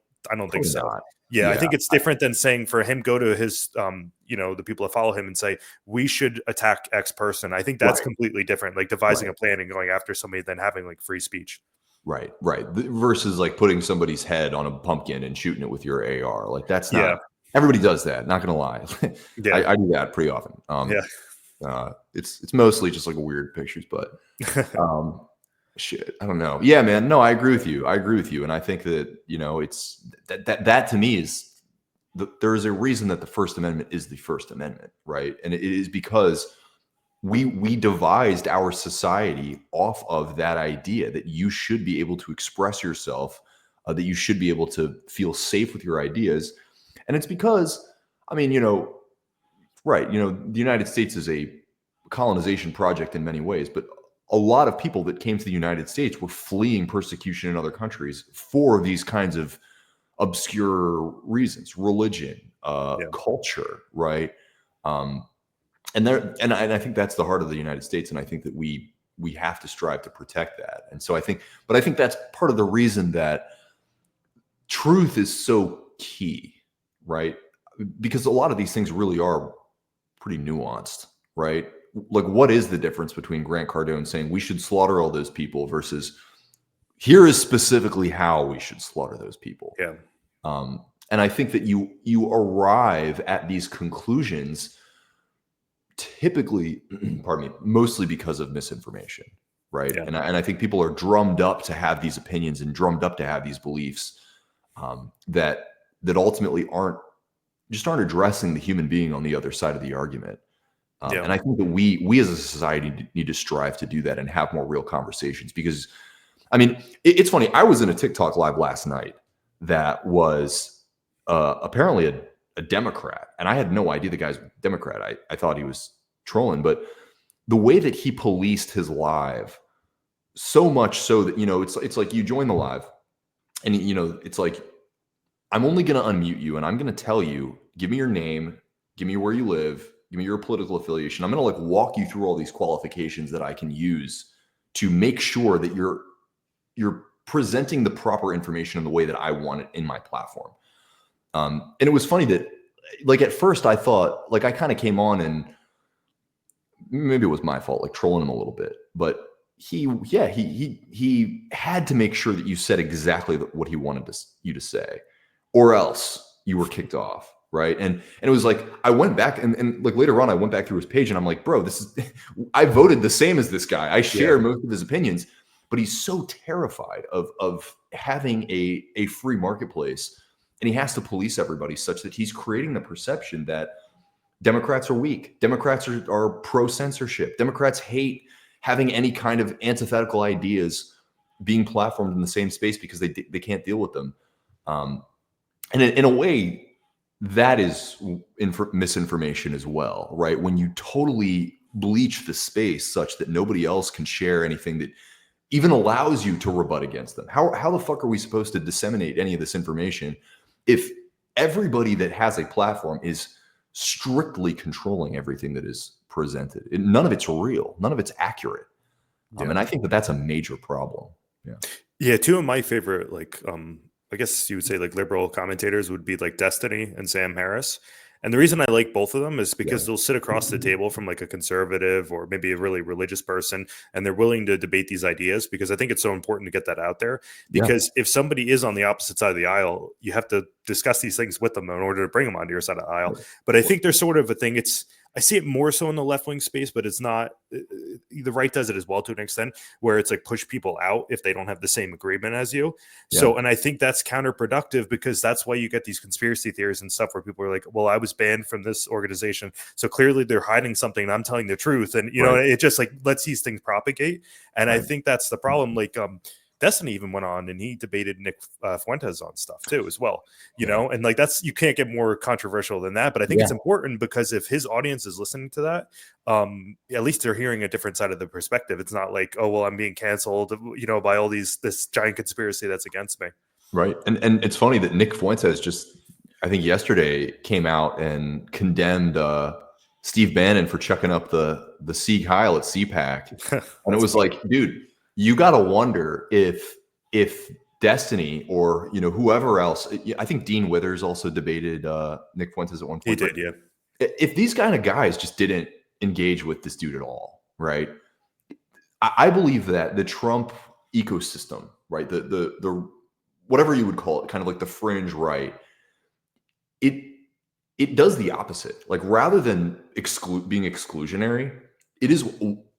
think so. Yeah, I think it's different than saying for him, go to his, the people that follow him and say, we should attack X person. I think that's completely different. Like devising a plan and going after somebody than having like free speech. Right. Versus like putting somebody's head on a pumpkin and shooting it with your AR. Like, that's not, everybody does that. Not going to lie. I do that pretty often. It's mostly just like weird pictures, but shit, I don't know. Yeah, man. No, I agree with you. And I think that, it's that to me is there is a reason that the First Amendment is the First Amendment, right? And it is because we devised our society off of that idea that you should be able to express yourself, that you should be able to feel safe with your ideas. And it's because, I mean, the United States is a colonization project in many ways, but a lot of people that came to the United States were fleeing persecution in other countries for these kinds of obscure reasons, religion, culture, right? And I think that's the heart of the United States, and I think that we have to strive to protect that. And so I think that's part of the reason that truth is so key, right? Because a lot of these things really are pretty nuanced, right? what is the difference between Grant Cardone saying we should slaughter all those people versus here is specifically how we should slaughter those people? Yeah. And I think that you arrive at these conclusions typically, pardon me, mostly because of misinformation, right? Yeah. And I think people are drummed up to have these opinions and drummed up to have these beliefs that ultimately aren't addressing the human being on the other side of the argument. Yeah. And I think that we as a society need to strive to do that and have more real conversations, because I mean, it's funny. I was in a TikTok live last night that was apparently a Democrat, and I had no idea the guy's a Democrat. I thought he was trolling, but the way that he policed his live, so much so that, it's like you join the live and, it's like, I'm only going to unmute you and I'm going to tell you, give me your name, give me where you live, give me your political affiliation. I'm going to like walk you through all these qualifications that I can use to make sure that you're presenting the proper information in the way that I want it in my platform. And it was funny that, like, at first I thought, like, I kind of came on and maybe it was my fault, like trolling him a little bit, but he had to make sure that you said exactly what he wanted you to say, or else you were kicked off. Right. And it was like, I went back and like later on, I went back through his page and I'm like, bro, I voted the same as this guy. I share most of his opinions, but he's so terrified of having a free marketplace, and he has to police everybody such that he's creating the perception that Democrats are weak. Democrats are pro-censorship. Democrats hate having any kind of antithetical ideas being platformed in the same space because they can't deal with them. And in a way, that is misinformation as well, right? When you totally bleach the space such that nobody else can share anything that even allows you to rebut against them. How the fuck are we supposed to disseminate any of this information if everybody that has a platform is strictly controlling everything that is presented? None of it's real. None of it's accurate. And I think that that's a major problem. Yeah. Two of my favorite, like, I guess you would say like liberal commentators would be like Destiny and Sam Harris. And the reason I like both of them is because they'll sit across the table from like a conservative or maybe a really religious person, and they're willing to debate these ideas, because I think it's so important to get that out there. Because if somebody is on the opposite side of the aisle, you have to discuss these things with them in order to bring them onto your side of the aisle. But I think there's sort of a thing. I see it more so in the left-wing space, but it's not. The right does it as well to an extent, where it's like push people out if they don't have the same agreement as you. So, and I think that's counterproductive, because that's why you get these conspiracy theories and stuff where people are like, well, I was banned from this organization, so clearly they're hiding something and I'm telling the truth. And, you know, it just like lets these things propagate. And I think that's the problem. Like, Destiny even went on and he debated Nick Fuentes on stuff too as well, you know, and like you can't get more controversial than that. But I think it's important, because if his audience is listening to that, at least they're hearing a different side of the perspective. It's not like, oh, well, I'm being canceled, you know, by all this giant conspiracy that's against me. Right. And it's funny that Nick Fuentes just, I think yesterday, came out and condemned Steve Bannon for chucking up the Sieg Heil at CPAC. And it was like, dude, you got to wonder if Destiny or, you know, whoever else, I think Dean Withers also debated Nick Fuentes at one point. He did, yeah. If these kind of guys just didn't engage with this dude at all, right? I believe that the Trump ecosystem, right, the whatever you would call it, kind of like the fringe right, it does the opposite. Like, rather than being exclusionary, it is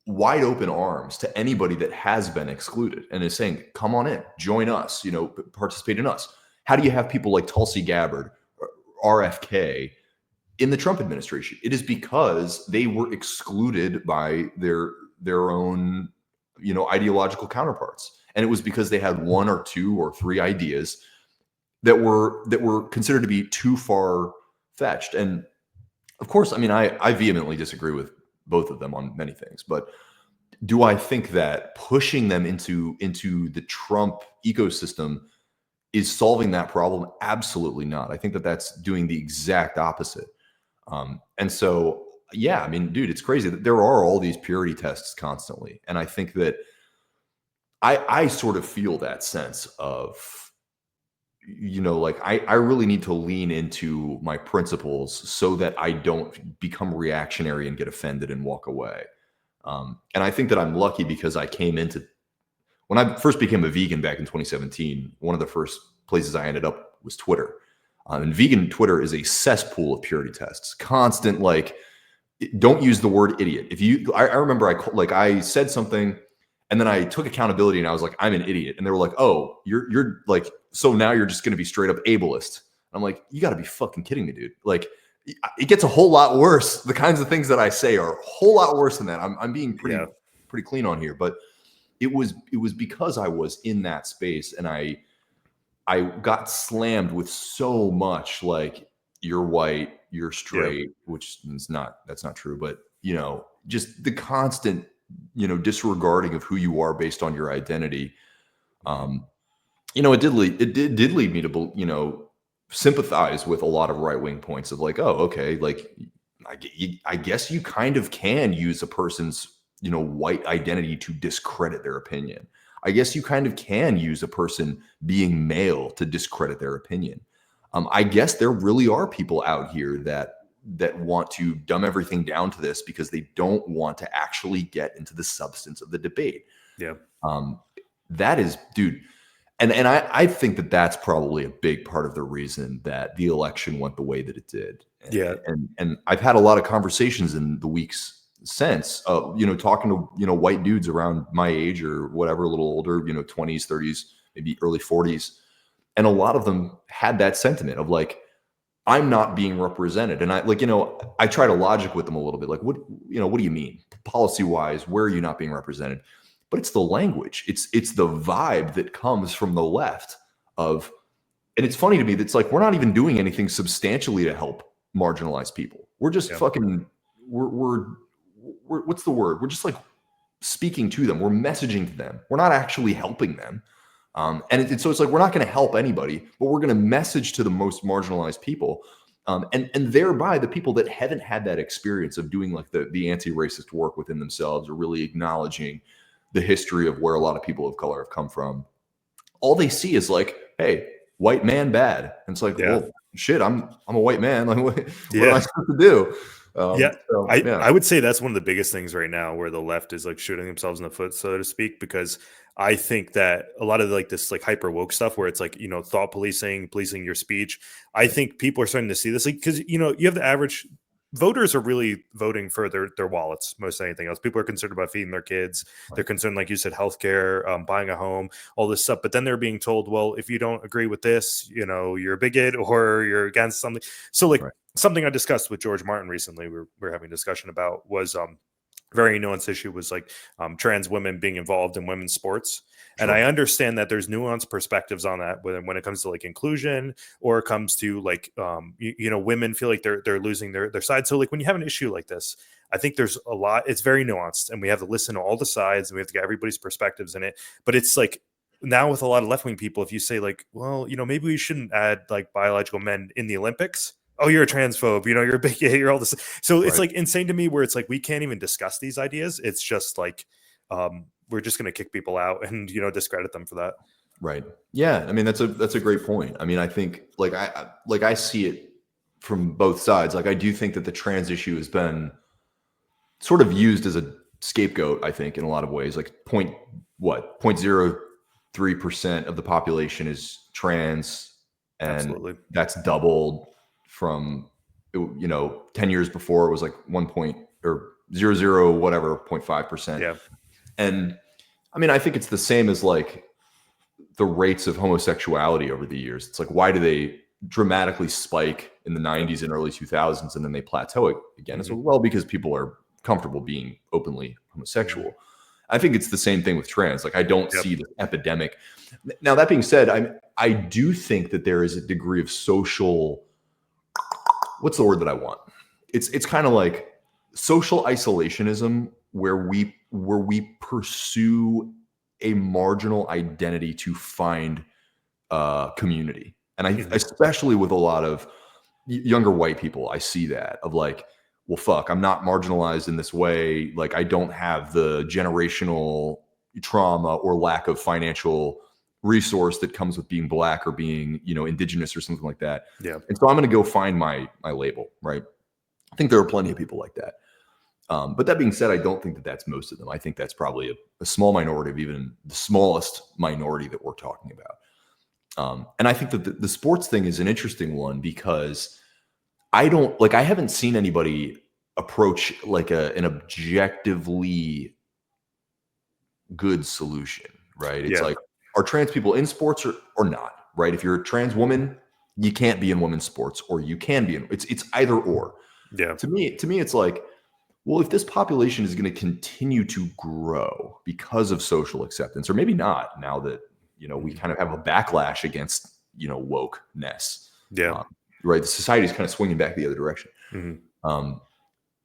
wide open arms to anybody that has been excluded and is saying, come on in, join us, you know, participate in us. How do you have people like Tulsi Gabbard, RFK in the Trump administration? It is because they were excluded by their own, you know, ideological counterparts. And it was because they had one or two or three ideas that were considered to be too far fetched. And of course, I mean, I vehemently disagree with both of them on many things, but do I think that pushing them into the Trump ecosystem is solving that problem? Absolutely not. I think that that's doing the exact opposite. And so, yeah, I mean, dude, it's crazy that there are all these purity tests constantly. And I think that I sort of feel that sense of like I really need to lean into my principles so that I don't become reactionary and get offended and walk away. And I think that I'm lucky because I came into, when I first became a vegan back in 2017, one of the first places I ended up was Twitter. And vegan Twitter is a cesspool of purity tests, constant, like, don't use the word idiot. If you, I remember I said something and then I took accountability and I was like, I'm an idiot. And they were like, oh, you're like, so now you're just going to be straight up ableist. I'm like, you got to be fucking kidding me, dude. Like, it gets a whole lot worse. The kinds of things that I say are a whole lot worse than that. I'm being pretty clean on here, but it was because I was in that space and I got slammed with so much, like, you're white, you're straight, which is that's not true, but just the constant, disregarding of who you are based on your identity. It did lead me to, sympathize with a lot of right-wing points of like, oh, okay, like, I guess you kind of can use a person's, white identity to discredit their opinion. I guess you kind of can use a person being male to discredit their opinion. I guess there really are people out here that want to dumb everything down to this because they don't want to actually get into the substance of the debate. Yeah. That is, dude. And I think that that's probably a big part of the reason that the election went the way that it did. And I've had a lot of conversations in the weeks since, talking to, white dudes around my age or whatever, a little older, 20s, 30s, maybe early 40s. And a lot of them had that sentiment of like, I'm not being represented. And I try to logic with them a little bit. Like, what do you mean? Policy wise, where are you not being represented? But it's the language. It's the vibe that comes from the left of, and it's funny to me that's like, we're not even doing anything substantially to help marginalized people. We're just fucking, we're what's the word? We're just like speaking to them. We're messaging to them. We're not actually helping them. So it's like, we're not going to help anybody, but we're going to message to the most marginalized people. And thereby the people that haven't had that experience of doing like the anti-racist work within themselves or really acknowledging the history of where a lot of people of color have come from. All they see is like, hey, white man bad. And it's like, well, shit, I'm a white man. Like, what am I supposed to do? I would say that's one of the biggest things right now where the left is like shooting themselves in the foot, so to speak, because I think that a lot of like this like hyper woke stuff where it's like, thought policing your speech. I think people are starting to see this, like, because, you have the average voters are really voting for their wallets, most anything else. People are concerned about feeding their kids. Right. They're concerned, like you said, healthcare, buying a home, all this stuff. But then they're being told, well, if you don't agree with this, you're a bigot or you're against something. So like something I discussed with George Martin recently, we're having a discussion about was very nuanced issue was like trans women being involved in women's sports. Sure. And I understand that there's nuanced perspectives on that when it comes to like inclusion or it comes to like, women feel like they're losing their side. So like when you have an issue like this, I think there's a lot, it's very nuanced and we have to listen to all the sides and we have to get everybody's perspectives in it. But it's like now with a lot of left-wing people, if you say like, well, maybe we shouldn't add like biological men in the Olympics. Oh, you're a transphobe, you're a bigot, you're all this. So it's like insane to me where it's like, we can't even discuss these ideas. It's just like, we're just going to kick people out and, discredit them for that. Right. Yeah. I mean, that's a great point. I mean, I think I see it from both sides. Like, I do think that the trans issue has been sort of used as a scapegoat, I think, in a lot of ways. Like 0.03% of the population is trans. And Absolutely. That's doubled from, 10 years before it was like 0.5%. Yeah. And I mean, I think it's the same as like the rates of homosexuality over the years. It's like, why do they dramatically spike in the 90s and early 2000s and then they plateau it again? Mm-hmm. Well, because people are comfortable being openly homosexual. Mm-hmm. I think it's the same thing with trans. Like, I don't see the epidemic. Now, that being said, I do think that there is a degree of social, what's the word that I want? It's kind of like social isolationism where we pursue a marginal identity to find community. And especially with a lot of younger white people, I see that of like, well, fuck, I'm not marginalized in this way. Like, I don't have the generational trauma or lack of financial resource that comes with being black or being, indigenous or something like that. Yeah. And so I'm going to go find my label, right? I think there are plenty of people like that. But that being said, I don't think that that's most of them. I think that's probably a small minority of even the smallest minority that we're talking about. And I think that the sports thing is an interesting one because I haven't seen anybody approach like an objectively good solution, right? It's Yeah. like, are trans people in sports or not, right? If you're a trans woman, you can't be in women's sports, or you can be in, it's either or. Yeah. To me, it's like, well, if this population is going to continue to grow because of social acceptance, or maybe not, now that, we kind of have a backlash against, wokeness. Yeah. Right. The society is kind of swinging back the other direction. Mm-hmm.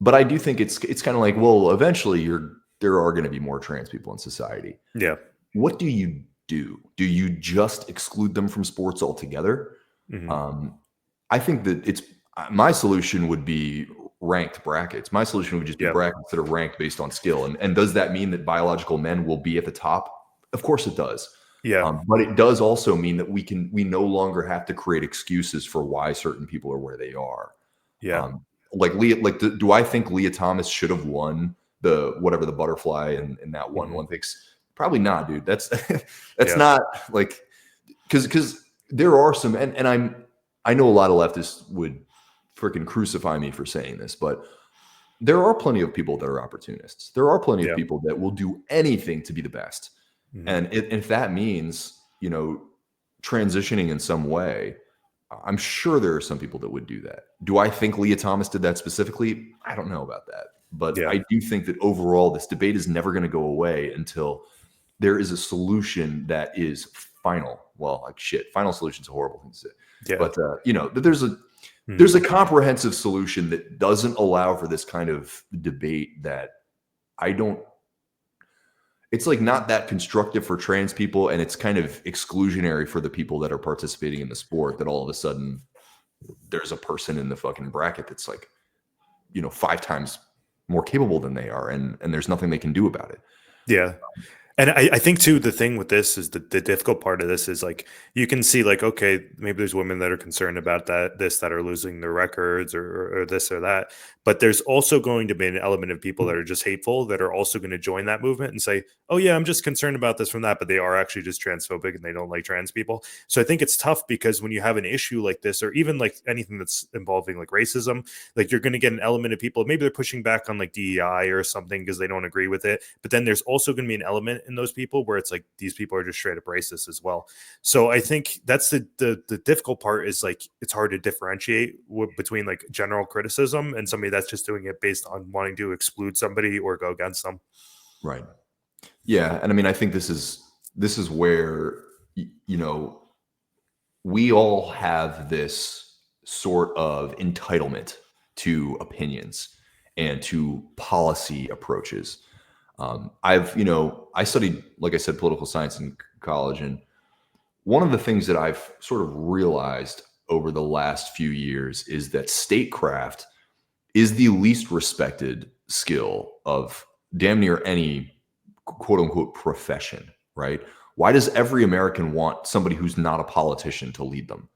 But I do think it's kind of like, well, eventually there are going to be more trans people in society. Yeah. What do you do? Do you just exclude them from sports altogether? Mm-hmm. I think that my solution would be ranked brackets. My solution would just be brackets that are ranked based on skill. And does that mean that biological men will be at the top? Of course it does. Yeah. But it does also mean that we no longer have to create excuses for why certain people are where they are. Yeah. Do I think Leah Thomas should have won the butterfly in that one Olympics? Probably not, dude. That's not like, because there are some, and I know a lot of leftists would freaking crucify me for saying this, but there are plenty of people that are opportunists. There are plenty of people that will do anything to be the best. Mm-hmm. And if that means, transitioning in some way, I'm sure there are some people that would do that. Do I think Leah Thomas did that specifically? I don't know about that. But I do think that overall, this debate is never going to go away until there is a solution that is final. Well, like shit, final solution is a horrible thing to say. Yeah. But, that there's a comprehensive solution that doesn't allow for this kind of debate that it's like not that constructive for trans people, and it's kind of exclusionary for the people that are participating in the sport, that all of a sudden there's a person in the fucking bracket that's like, 5 times more capable than they are, and there's nothing they can do about it. Yeah. And I think too, the thing with this is the difficult part of this is like, you can see like, okay, maybe there's women that are concerned about that are losing their records or this or that. But there's also going to be an element of people that are just hateful that are also going to join that movement and say, oh yeah, I'm just concerned about this from that, but they are actually just transphobic and they don't like trans people. So I think it's tough because when you have an issue like this, or even like anything that's involving like racism, like you're going to get an element of people, maybe they're pushing back on like DEI or something because they don't agree with it. But then there's also going to be an element in those people where it's like these people are just straight up racist as well. So I think that's the difficult part, is like it's hard to differentiate between like general criticism and somebody that's just doing it based on wanting to exclude somebody or go against them. Right. Yeah, and I mean, I think this is where we all have this sort of entitlement to opinions and to policy approaches. I studied, like I said, political science in college. And one of the things that I've sort of realized over the last few years is that statecraft is the least respected skill of damn near any quote unquote profession, right? Why does every American want somebody who's not a politician to lead them?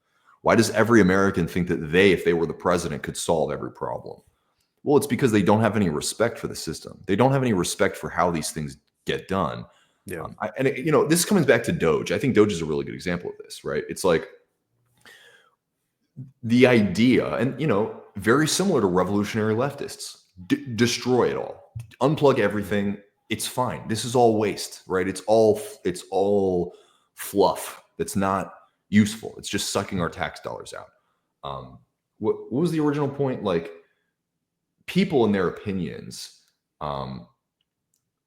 Why does every American think that if they were the president, could solve every problem? Well, it's because they don't have any respect for the system. They don't have any respect for how these things get done. Yeah. This comes back to Doge. I think Doge is a really good example of this, right? It's like the idea, and, very similar to revolutionary leftists, destroy it all, unplug everything. It's fine. This is all waste, right? It's all fluff that's not useful. It's just sucking our tax dollars out. What was the original point? Like, people and their opinions.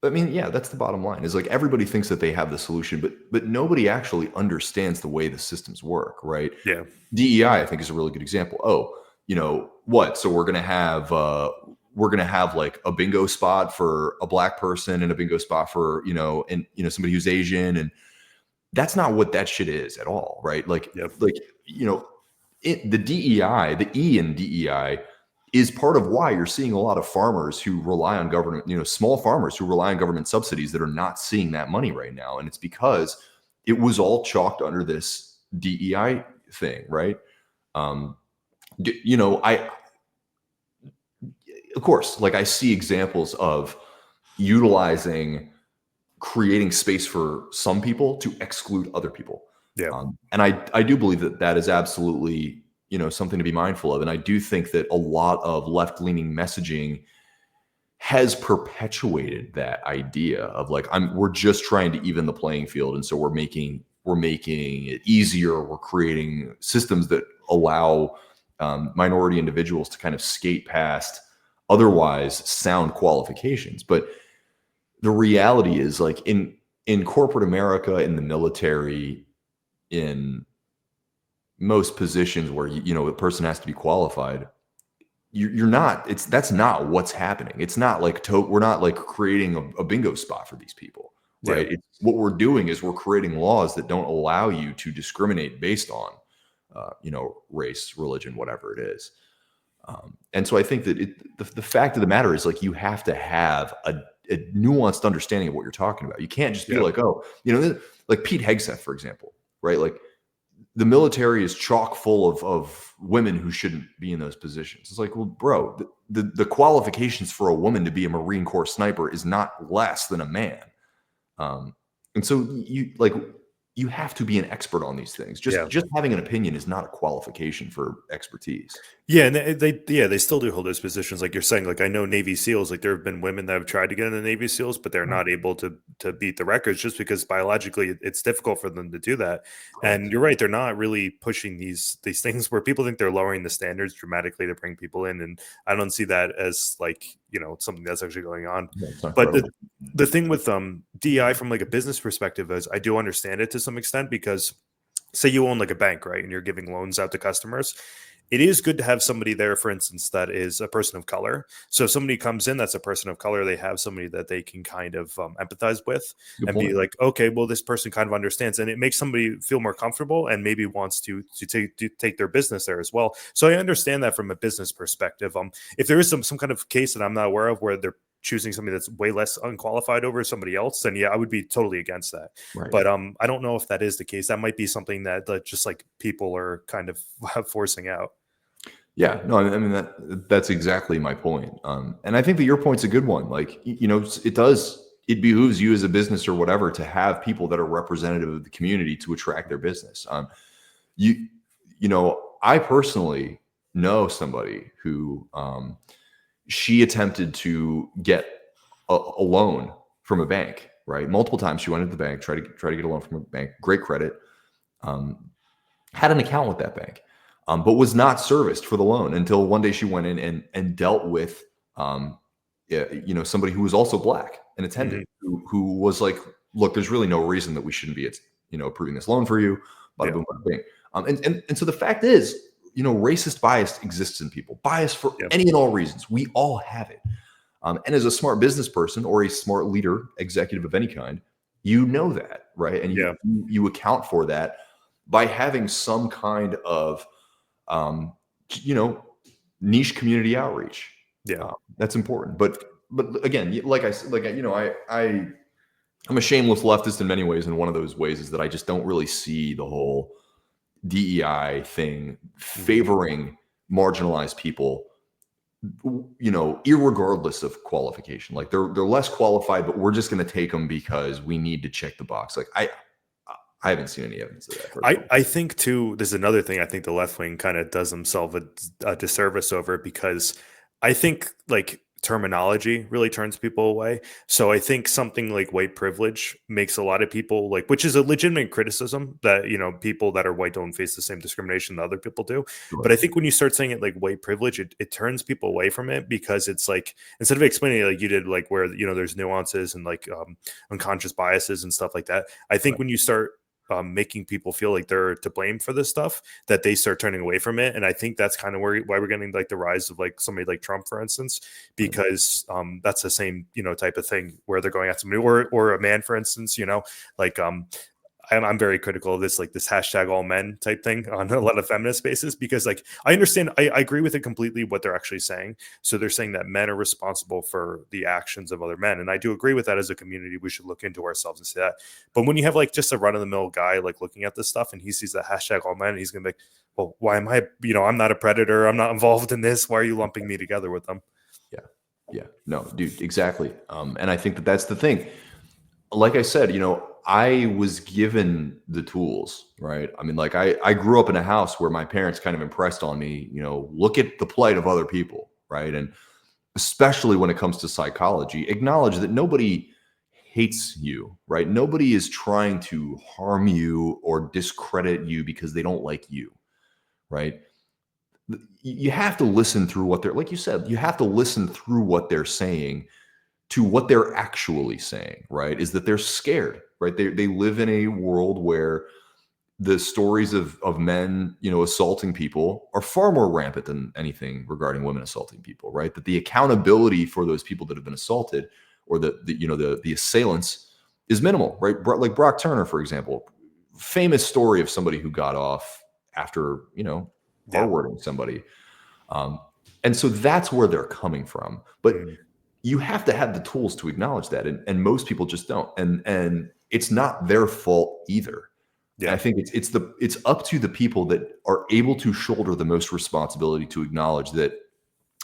That's the bottom line, is like everybody thinks that they have the solution, but nobody actually understands the way the systems work, right? Yeah. DEI, I think, is a really good example. So we're gonna have like a bingo spot for a black person and a bingo spot for somebody who's Asian, and that's not what that shit is at all, right? Like, the DEI, the E in DEI, is part of why you're seeing a lot of farmers who rely on government, small farmers who rely on government subsidies that are not seeing that money right now. And it's because it was all chalked under this DEI thing, right? You know, of course, like I see examples of utilizing creating space for some people to exclude other people. Yeah. And I do believe that that is absolutely, you know, something to be mindful of. And I do think that a lot of left-leaning messaging has perpetuated that idea of like, we're just trying to even the playing field. And so we're making it easier. We're creating systems that allow minority individuals to kind of skate past otherwise sound qualifications. But the reality is, like, in corporate America, in the military, in most positions where you know a person has to be qualified, you're not. That's not what's happening. It's not like we're not like creating a bingo spot for these people, right? Yeah. What we're doing is we're creating laws that don't allow you to discriminate based on, you know, race, religion, whatever it is. And so I think that the fact of the matter is, like, you have to have a nuanced understanding of what you're talking about. You can't just be Yeah. like, oh, you know, like Pete Hegseth, for example, right? Like the military is chock full of women who shouldn't be in those positions. It's like, well, bro, the qualifications for a woman to be a Marine Corps sniper is not less than a man. And so you have to be an expert on these things. Yeah. Just having an opinion is not a qualification for expertise. Yeah, and they still do hold those positions, like you're saying. Like I know Navy SEALs, like there have been women that have tried to get in the Navy SEALs, but they're not able to beat the records just because biologically it's difficult for them to do that. Correct. And you're right, they're not really pushing these things where people think they're lowering the standards dramatically to bring people in, and I don't see that as like, you know, something that's actually going on. Yeah, it's not But credible. the thing with DEI from like a business perspective is I do understand it to some extent because say you own like a bank, right, and you're giving loans out to customers, it is good to have somebody there, for instance, that is a person of color. So if somebody comes in that's a person of color, they have somebody that they can kind of empathize with Good and point. be like, okay, well, this person kind of understands, and it makes somebody feel more comfortable and maybe wants to take their business there as well. So I understand that from a business perspective. If there is some kind of case that I'm not aware of where they're choosing somebody that's way less unqualified over somebody else, then yeah, I would be totally against that. Right. But I don't know if that is the case. That might be something that just like people are kind of forcing out. Yeah, no, I mean that's exactly my point. And I think that your point's a good one. Like, you know, it behooves you as a business or whatever to have people that are representative of the community to attract their business. You you know, I personally know somebody who she attempted to get a loan from a bank, right? Multiple times she went into the bank, try to get a loan from a bank, great credit, had an account with that bank, but was not serviced for the loan until one day she went in and dealt with, you know, somebody who was also black, an attendant who was like, look, there's really no reason that we shouldn't be, you know, approving this loan for you. Bada boom, bada bing. And so the fact is, you know, racist bias exists in people. Bias for any and all reasons. We all have it. And as a smart business person or a smart leader, executive of any kind, you know that, right? And you account for that by having some kind of, you know, niche community outreach. Yeah. That's important. But again, like I said, like, you know, I'm a shameless leftist in many ways. And one of those ways is that I just don't really see the whole DEI thing favoring marginalized people, you know, irregardless of qualification. Like they're less qualified, but we're just going to take them because we need to check the box. Like I haven't seen any evidence of that. I think too, there's another thing I think the left wing kind of does themselves a disservice over, because I think like terminology really turns people away. So I think something like white privilege makes a lot of people like, which is a legitimate criticism that, you know, people that are white don't face the same discrimination that other people do. Right. But I think when you start saying it like white privilege, it turns people away from it, because it's like, instead of explaining it like you did, like where, you know, there's nuances and like unconscious biases and stuff like that. I think when you start making people feel like they're to blame for this stuff, that they start turning away from it. And I think that's kind of why we're getting like the rise of like somebody like Trump, for instance, because that's the same, you know, type of thing where they're going at somebody, or a man, for instance, you know, like I'm very critical of this, like this hashtag all men type thing on a lot of feminist spaces, because like I understand, I agree with it completely what they're actually saying. So they're saying that men are responsible for the actions of other men. And I do agree with that. As a community, we should look into ourselves and say that. But when you have like just a run of the mill guy like looking at this stuff and he sees the hashtag all men, he's gonna be like, well, why am I, I'm not a predator. I'm not involved in this. Why are you lumping me together with them? Yeah. Yeah. No, dude, exactly. And I think that that's the thing. Like I said, I was given the tools, right? I mean, like I grew up in a house where my parents kind of impressed on me, look at the plight of other people, right? And especially when it comes to psychology, acknowledge that nobody hates you, right? Nobody is trying to harm you or discredit you because they don't like you, right? You have to listen through what they're, like you said, you have to listen through what they're saying to what they're actually saying, right? Is that they're scared, right? They live in a world where the stories of men, assaulting people are far more rampant than anything regarding women assaulting people, right? That the accountability for those people that have been assaulted or the assailants is minimal, right? Like Brock Turner, for example, famous story of somebody who got off after, Yeah. R-wording somebody. And so that's where they're coming from. But Mhm. you have to have the tools to acknowledge that. And most people just don't. And it's not their fault either. Yeah. I think it's up to the people that are able to shoulder the most responsibility to acknowledge that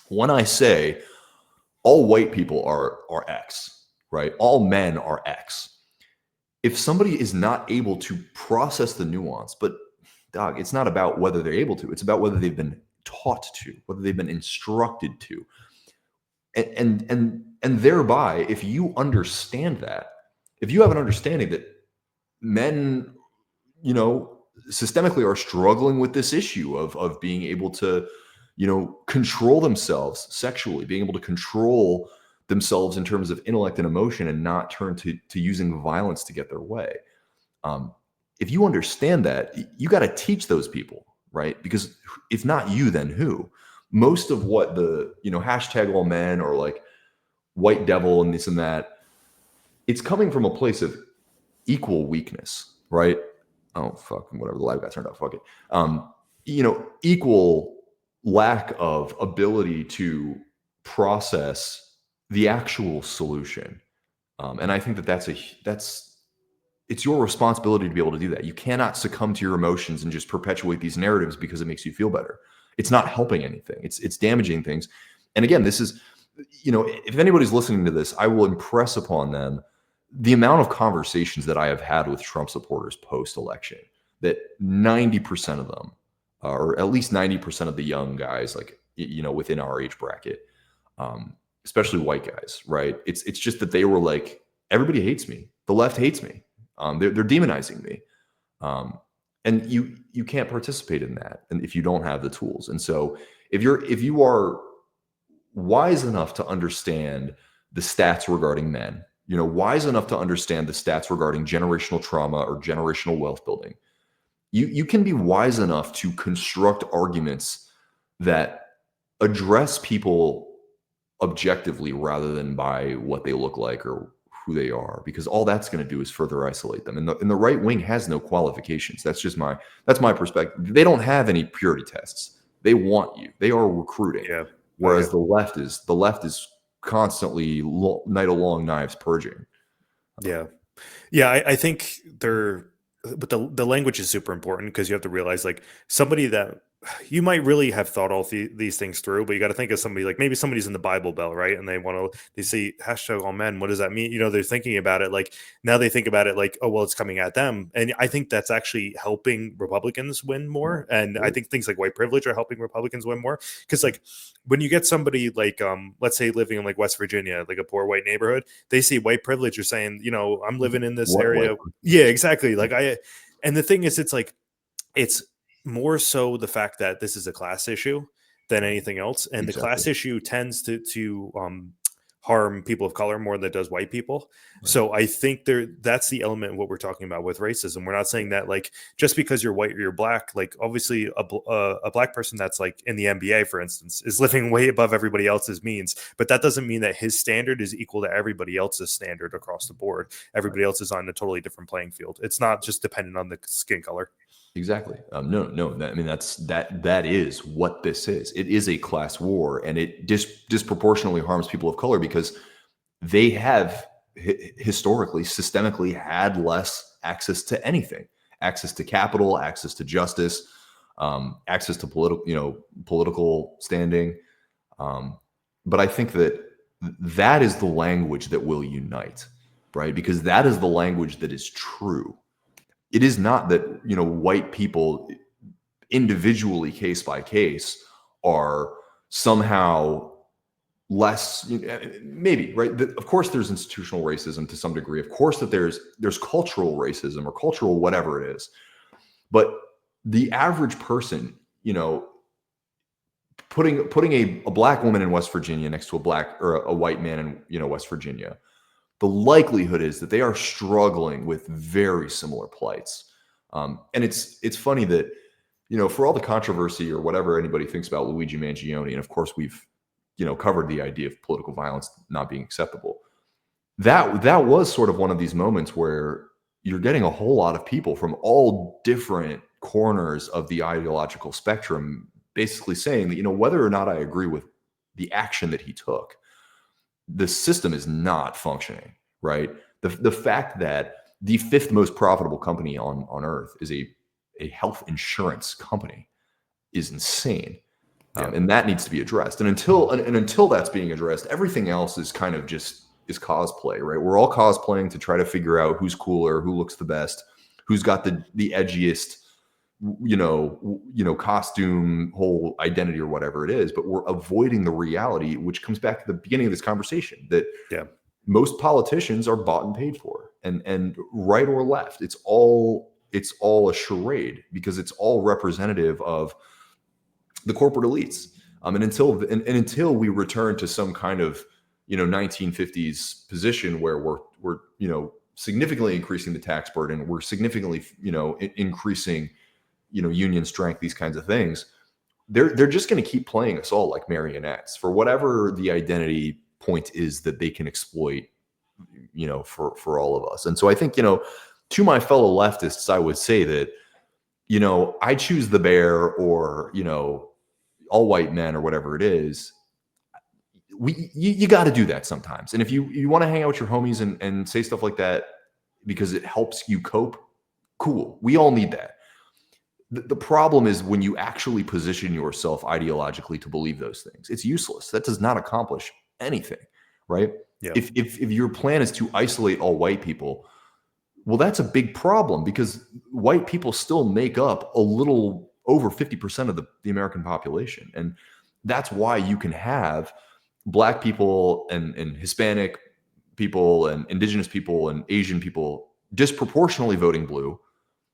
when I say all white people are X, right? All men are X. If somebody is not able to process the nuance, but dog, it's not about whether they're able to, it's about whether they've been taught to, whether they've been instructed to. And thereby, if you understand that, if you have an understanding that men, systemically are struggling with this issue of being able to, control themselves sexually, being able to control themselves in terms of intellect and emotion and not turn to using violence to get their way. If you understand that, you got to teach those people, right? Because if not you, then who? Most of what the, hashtag all men or like white devil and this and that, it's coming from a place of equal weakness, right? Oh fuck, whatever, the live got turned off. Fuck it. Equal lack of ability to process the actual solution. And I think that's it's your responsibility to be able to do that. You cannot succumb to your emotions and just perpetuate these narratives because it makes you feel better. It's not helping anything. It's damaging things. And again, this is, if anybody's listening to this, I will impress upon them the amount of conversations that I have had with Trump supporters post-election, that 90% of them, or at least 90% of the young guys, like, within our age bracket, especially white guys, right? It's just that they were like, everybody hates me. The left hates me. They're demonizing me. And you can't participate in that, and if you don't have the tools. And so if you are wise enough to understand the stats regarding men, wise enough to understand the stats regarding generational trauma or generational wealth building, you can be wise enough to construct arguments that address people objectively rather than by what they look like or who they are, because all that's going to do is further isolate them. And the right wing has no qualifications. That's my perspective. They don't have any purity tests. They want you. They are recruiting. Yeah. Whereas the left is constantly night-long knives purging. Yeah. Yeah. I think but the language is super important, because you have to realize, like, somebody that you might really have thought all these things through, but you got to think of somebody like, maybe somebody's in the Bible Belt, right? And they say hashtag all men. What does that mean? They're thinking about it. Like, now they think about it like, oh, well, it's coming at them. And I think that's actually helping Republicans win more. And I think things like white privilege are helping Republicans win more. Cause like when you get somebody like, let's say living in like West Virginia, like a poor white neighborhood, they see white privilege, are saying, I'm living in this What area. Yeah, exactly. And the thing is, it's like, it's more so the fact that this is a class issue than anything else, and the class Exactly. issue tends to harm people of color more than it does white people. Right. So I think that's the element of what we're talking about with racism. We're not saying that like just because you're white or you're black, like obviously a black person that's like in the NBA, for instance, is living way above everybody else's means, but that doesn't mean that his standard is equal to everybody else's standard across the board. Everybody else is on a totally different playing field. It's not just dependent on the skin color. Exactly. No. I mean, that is what this is. It is a class war, and it disproportionately harms people of color because they have historically, systemically had less access to anything, access to capital, access to justice, access to political standing. But I think that is the language that will unite, right? Because that is the language that is true. It is not that, white people individually, case by case, are somehow less, maybe, right? Of course, there's institutional racism to some degree. Of course that there's cultural racism or cultural whatever it is. But the average person, putting a black woman in West Virginia next to a white man in, West Virginia, the likelihood is that they are struggling with very similar plights. And it's funny that, for all the controversy or whatever anybody thinks about Luigi Mangione, and of course we've, covered the idea of political violence not being acceptable. That was sort of one of these moments where you're getting a whole lot of people from all different corners of the ideological spectrum basically saying that, whether or not I agree with the action that he took, the system is not functioning, right? The fact that the fifth most profitable company on earth is a health insurance company is insane. Yeah. And that needs to be addressed. And until that's being addressed, everything else is kind of just is cosplay, right? We're all cosplaying to try to figure out who's cooler, who looks the best, who's got the edgiest, costume, whole identity or whatever it is. But we're avoiding the reality, which comes back to the beginning of this conversation, that most politicians are bought and paid for, and right or left, it's all a charade because it's all representative of the corporate elites. And until we return to some kind of 1950s position where we're significantly increasing the tax burden, we're significantly increasing union strength, these kinds of things, they're just going to keep playing us all like marionettes for whatever the identity point is that they can exploit, for all of us. And so I think, to my fellow leftists, I would say that, I choose the bear or, all white men or whatever it is. You got to do that sometimes. And if you want to hang out with your homies and say stuff like that because it helps you cope, cool. We all need that. The problem is when you actually position yourself ideologically to believe those things, it's useless. That does not accomplish anything, right? Yeah. If your plan is to isolate all white people, well, that's a big problem because white people still make up a little over 50% of the American population. And that's why you can have Black people and Hispanic people and indigenous people and Asian people disproportionately voting blue.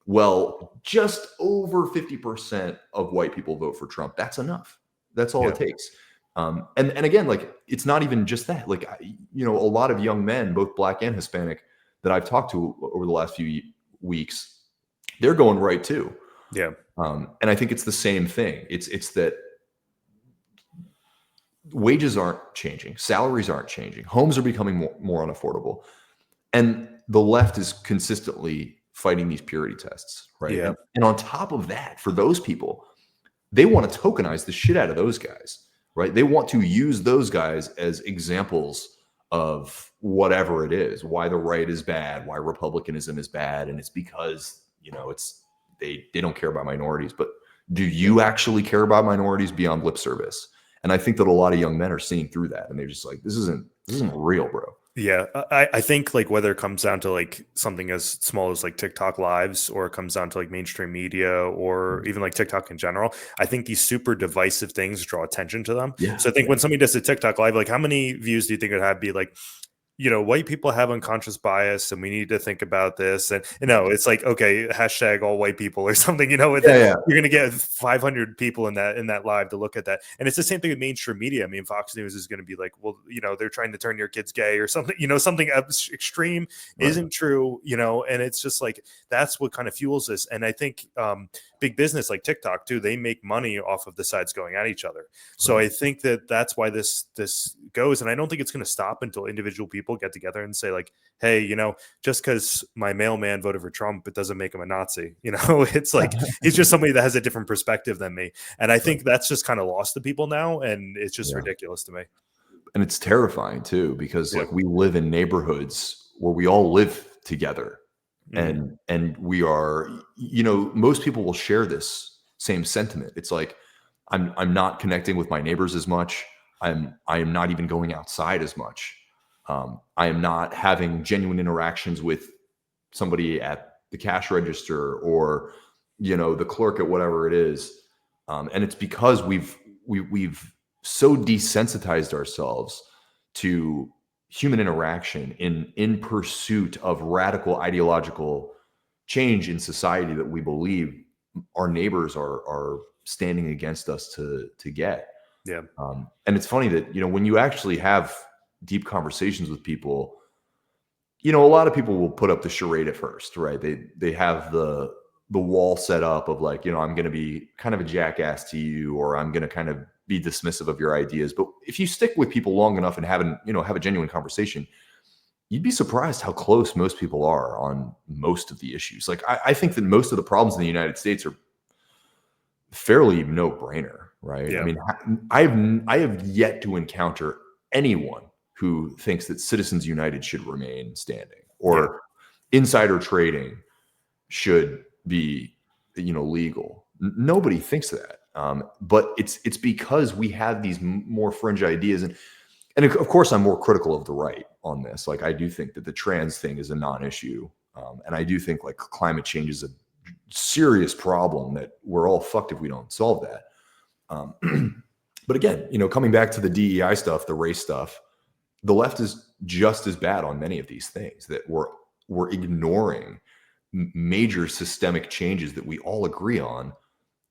Well, just over 50% of white people vote for Trump. That's enough. That's all it takes. And again, like, it's not even just that. Like, a lot of young men, both Black and Hispanic, that I've talked to over the last few weeks, they're going right too. Yeah. And I think it's the same thing. It's that wages aren't changing, salaries aren't changing, homes are becoming more unaffordable, and the left is consistently fighting these purity tests, right? Yeah. And on top of that, for those people, they want to tokenize the shit out of those guys, right? They want to use those guys as examples of whatever it is, why the right is bad, why republicanism is bad, and it's because they don't care about minorities. But do you actually care about minorities beyond lip service? And I think that a lot of young men are seeing through that, and they're just like, this isn't real, bro. Yeah, I think like whether it comes down to like something as small as like TikTok lives, or it comes down to like mainstream media, or even like TikTok in general, I think these super divisive things draw attention to them. Yeah. So I think when somebody does a TikTok live, like how many views do you think it would have? Be like white people have unconscious bias and we need to think about this. And, it's like, okay, hashtag all white people or something, and then Yeah. you're going to get 500 people in that live to look at that. And it's the same thing with mainstream media. I mean, Fox News is going to be like, well, they're trying to turn your kids gay or something, something extreme isn't true, and it's just like, that's what kind of fuels this. And I think big business like TikTok too, they make money off of the sides going at each other. So I think that's why this goes. And I don't think it's going to stop until individual people get together and say like, hey, just because my mailman voted for Trump, it doesn't make him a Nazi. It's like, he's just somebody that has a different perspective than me. And I think that's just kind of lost to people now. And it's just ridiculous to me. And it's terrifying too, because like we live in neighborhoods where we all live together. And we are, most people will share this same sentiment. It's like, I'm not connecting with my neighbors as much. I am not even going outside as much. I am not having genuine interactions with somebody at the cash register or, the clerk at whatever it is. And it's because we've so desensitized ourselves to human interaction in pursuit of radical ideological change in society that we believe our neighbors are standing against us to get. Yeah. And it's funny that, when you actually have deep conversations with people, a lot of people will put up the charade at first, right? They have the wall set up of like, I'm going to be kind of a jackass to you, or I'm going to kind of be dismissive of your ideas. But if you stick with people long enough and have a genuine conversation, you'd be surprised how close most people are on most of the issues. Like, I think that most of the problems in the United States are fairly no-brainer, right? Yeah. I mean, I have yet to encounter anyone who thinks that Citizens United should remain standing, or insider trading should be, legal. Nobody thinks that. But it's because we have these more fringe ideas. And of course, I'm more critical of the right on this. Like, I do think that the trans thing is a non-issue. And I do think like climate change is a serious problem that we're all fucked if we don't solve that. But again, coming back to the DEI stuff, the race stuff, the left is just as bad on many of these things, that we're ignoring major systemic changes that we all agree on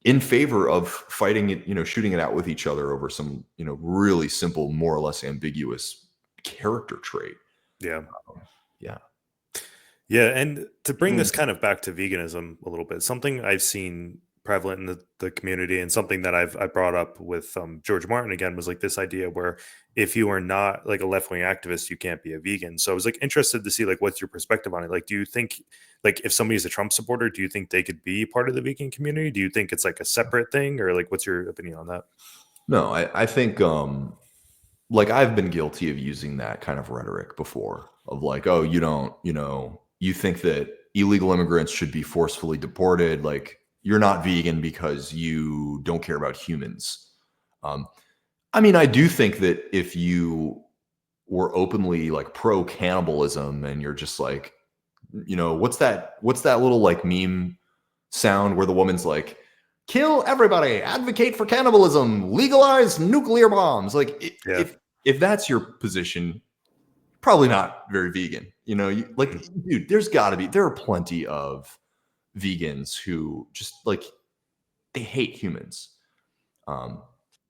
in favor of fighting it, shooting it out with each other over some, really simple, more or less ambiguous character trait. Yeah. Yeah. Yeah. And to bring this kind of back to veganism a little bit, something I've seen prevalent in the community, and something that I brought up with George Martin again, was like this idea where if you are not like a left-wing activist, you can't be a vegan. So I was like interested to see like what's your perspective on it. Like, do you think like if somebody's a Trump supporter, do you think they could be part of the vegan community? Do you think it's like a separate thing, or like what's your opinion on that? No, I think like I've been guilty of using that kind of rhetoric before, of like, oh, you think that illegal immigrants should be forcefully deported. Like, you're not vegan because you don't care about humans. I mean, I do think that if you were openly like pro cannibalism and you're just like, what's that little like meme sound where the woman's like, kill everybody, advocate for cannibalism, legalize nuclear bombs. Like, if that's your position, probably not very vegan. Dude, there are plenty of vegans who just like, they hate humans.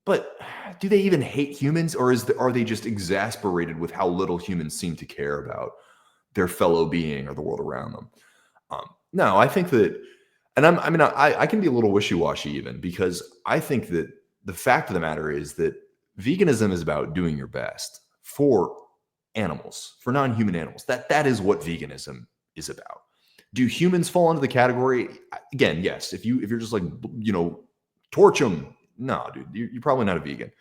But do they even hate humans, or are they just exasperated with how little humans seem to care about their fellow being or the world around them? No, I think that, and I can be a little wishy-washy even, because I think that the fact of the matter is that veganism is about doing your best for animals, for non-human animals. That is what veganism is about. Do humans fall into the category? Again, yes. If you're just like, torch them, no, dude, you're probably not a vegan.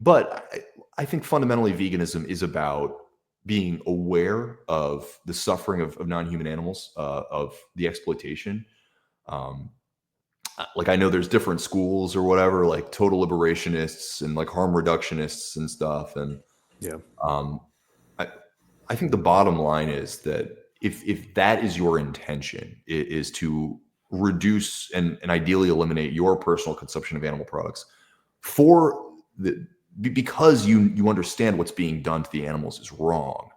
But I think fundamentally veganism is about being aware of the suffering of non-human animals, of the exploitation. Like, I know there's different schools or whatever, like total liberationists and like harm reductionists and stuff. And I think the bottom line is that if that is your intention, is to reduce and ideally eliminate your personal consumption of animal products for the because you understand what's being done to the animals is wrong.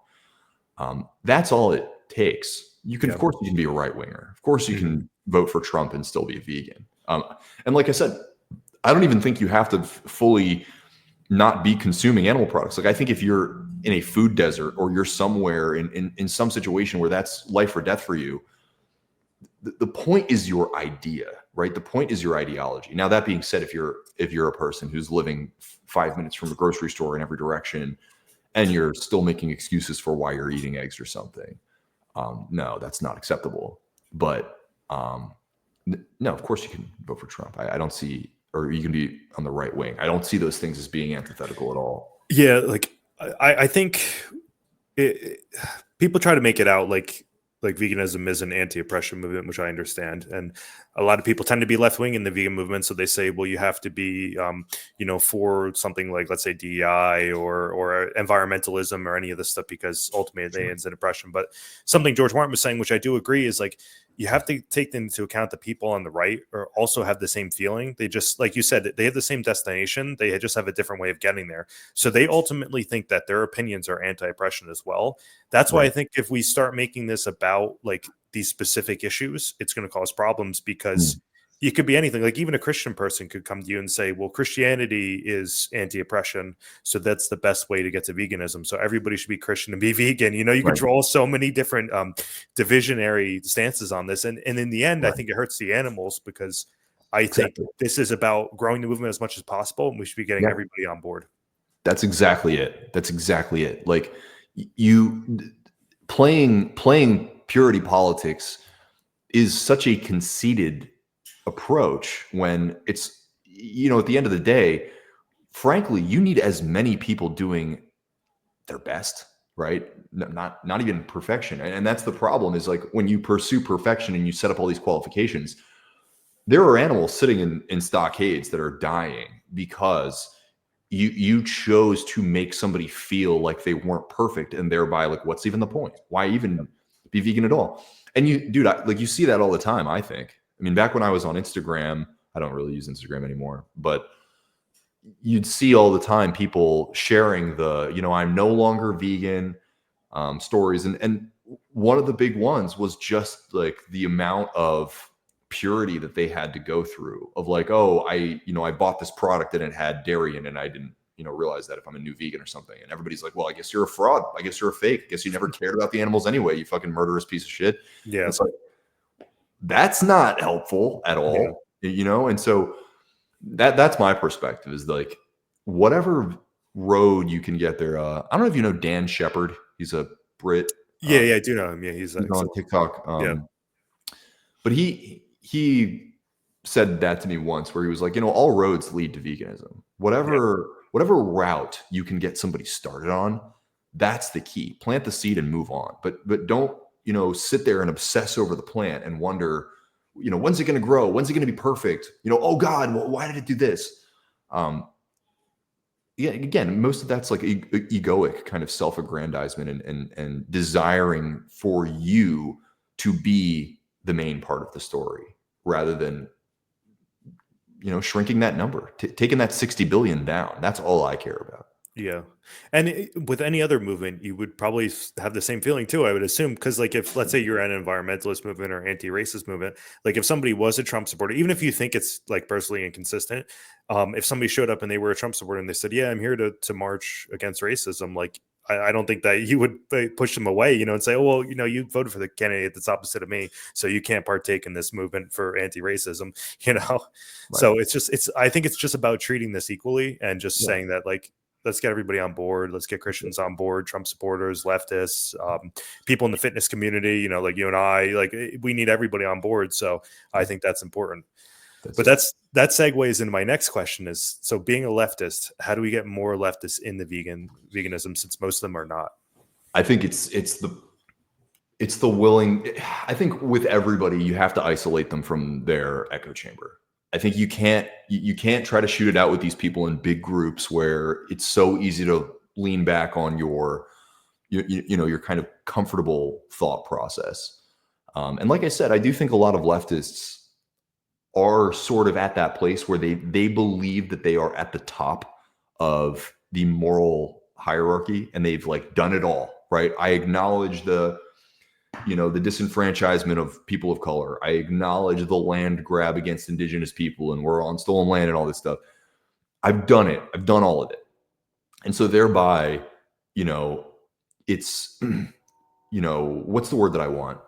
That's all it takes. You can, of course, you can be a right winger. Of course, you can vote for Trump and still be a vegan. And like I said, I don't even think you have to fully not be consuming animal products. Like, I think if you're in a food desert or you're somewhere in some situation where that's life or death for you, the point is your idea, right? The point is your ideology. Now, that being said, if you're a person who's living 5 minutes from a grocery store in every direction and you're still making excuses for why you're eating eggs or something, no, that's not acceptable. But no, of course you can vote for Trump. I don't see, or you can be on the right wing. I don't see those things as being antithetical at all. Yeah, like I think people try to make it out like veganism is an anti-oppression movement, which I understand, and a lot of people tend to be left-wing in the vegan movement, so they say, well, you have to be for something like, let's say, DEI or environmentalism or any of this stuff, because ultimately it ends in oppression. But something George Martin was saying, which I do agree, is like, you have to take into account the people on the right or also have the same feeling. They just, like you said, they have the same destination. They just have a different way of getting there. So they ultimately think that their opinions are anti-oppression as well. That's why I think if we start making this about like these specific issues, it's going to cause problems, because it could be anything. Like, even a Christian person could come to you and say, well, Christianity is anti-oppression, so that's the best way to get to veganism, so everybody should be Christian and be vegan. You could draw so many different divisionary stances on this, and in the end, I think it hurts the animals, because I think this is about growing the movement as much as possible, and we should be getting everybody on board. That's exactly it. Like, you playing purity politics is such a conceited approach, when it's, at the end of the day, frankly, you need as many people doing their best, right? Not even perfection. And that's the problem, is like, when you pursue perfection and you set up all these qualifications, there are animals sitting in stockades that are dying because you chose to make somebody feel like they weren't perfect, and thereby, like, what's even the point? Why even be vegan at all? And you see that all the time, I think. I mean, back when I was on Instagram, I don't really use Instagram anymore, but you'd see all the time people sharing the, I'm no longer vegan stories. And one of the big ones was just like the amount of purity that they had to go through, of like, oh, I bought this product and it had dairy in it, and I didn't realize that if I'm a new vegan or something. And everybody's like, well, I guess you're a fraud. I guess you're a fake. I guess you never cared about the animals anyway, you fucking murderous piece of shit. Yeah. It's like, that's not helpful at all. And so that's my perspective, is like, whatever road you can get there. I don't know if you know Dan Shepard. He's a Brit. I do know him. Yeah, he's on TikTok. But he said that to me once, where he was like, all roads lead to veganism. Whatever route you can get somebody started on, that's the key. Plant the seed and move on. But don't sit there and obsess over the plant and wonder, when's it going to grow? When's it going to be perfect? Oh God, why did it do this? Again, most of that's like egoic kind of self-aggrandizement and desiring for you to be the main part of the story, rather than shrinking that number, taking that 60 billion down. That's all I care about. Yeah. And with any other movement, you would probably have the same feeling too, I would assume. Because, like, if, let's say, you're an environmentalist movement or anti-racist movement, like, if somebody was a Trump supporter, even if you think it's like personally inconsistent, if somebody showed up and they were a Trump supporter and they said, yeah, I'm here to march against racism, like, I don't think that you would push them away, and say, oh, well, you voted for the candidate that's opposite of me, so you can't partake in this movement for anti-racism, Right. So I think it's just about treating this equally, and just saying that, like, let's get everybody on board. Let's get Christians on board, Trump supporters, leftists, people in the fitness community, like you and I, like, we need everybody on board. So I think that's important. But that segues into my next question is, so being a leftist, how do we get more leftists in the veganism, since most of them are not? I think it's the willing. I think with everybody, you have to isolate them from their echo chamber. I think you can't try to shoot it out with these people in big groups, where it's so easy to lean back on your kind of comfortable thought process. And like I said, I do think a lot of leftists are sort of at that place where they believe that they are at the top of the moral hierarchy, and they've like done it all, right? I acknowledge the disenfranchisement of people of color. I acknowledge the land grab against indigenous people, and we're on stolen land and all this stuff. I've done it. I've done all of it. And so thereby, it's, what's the word that I want?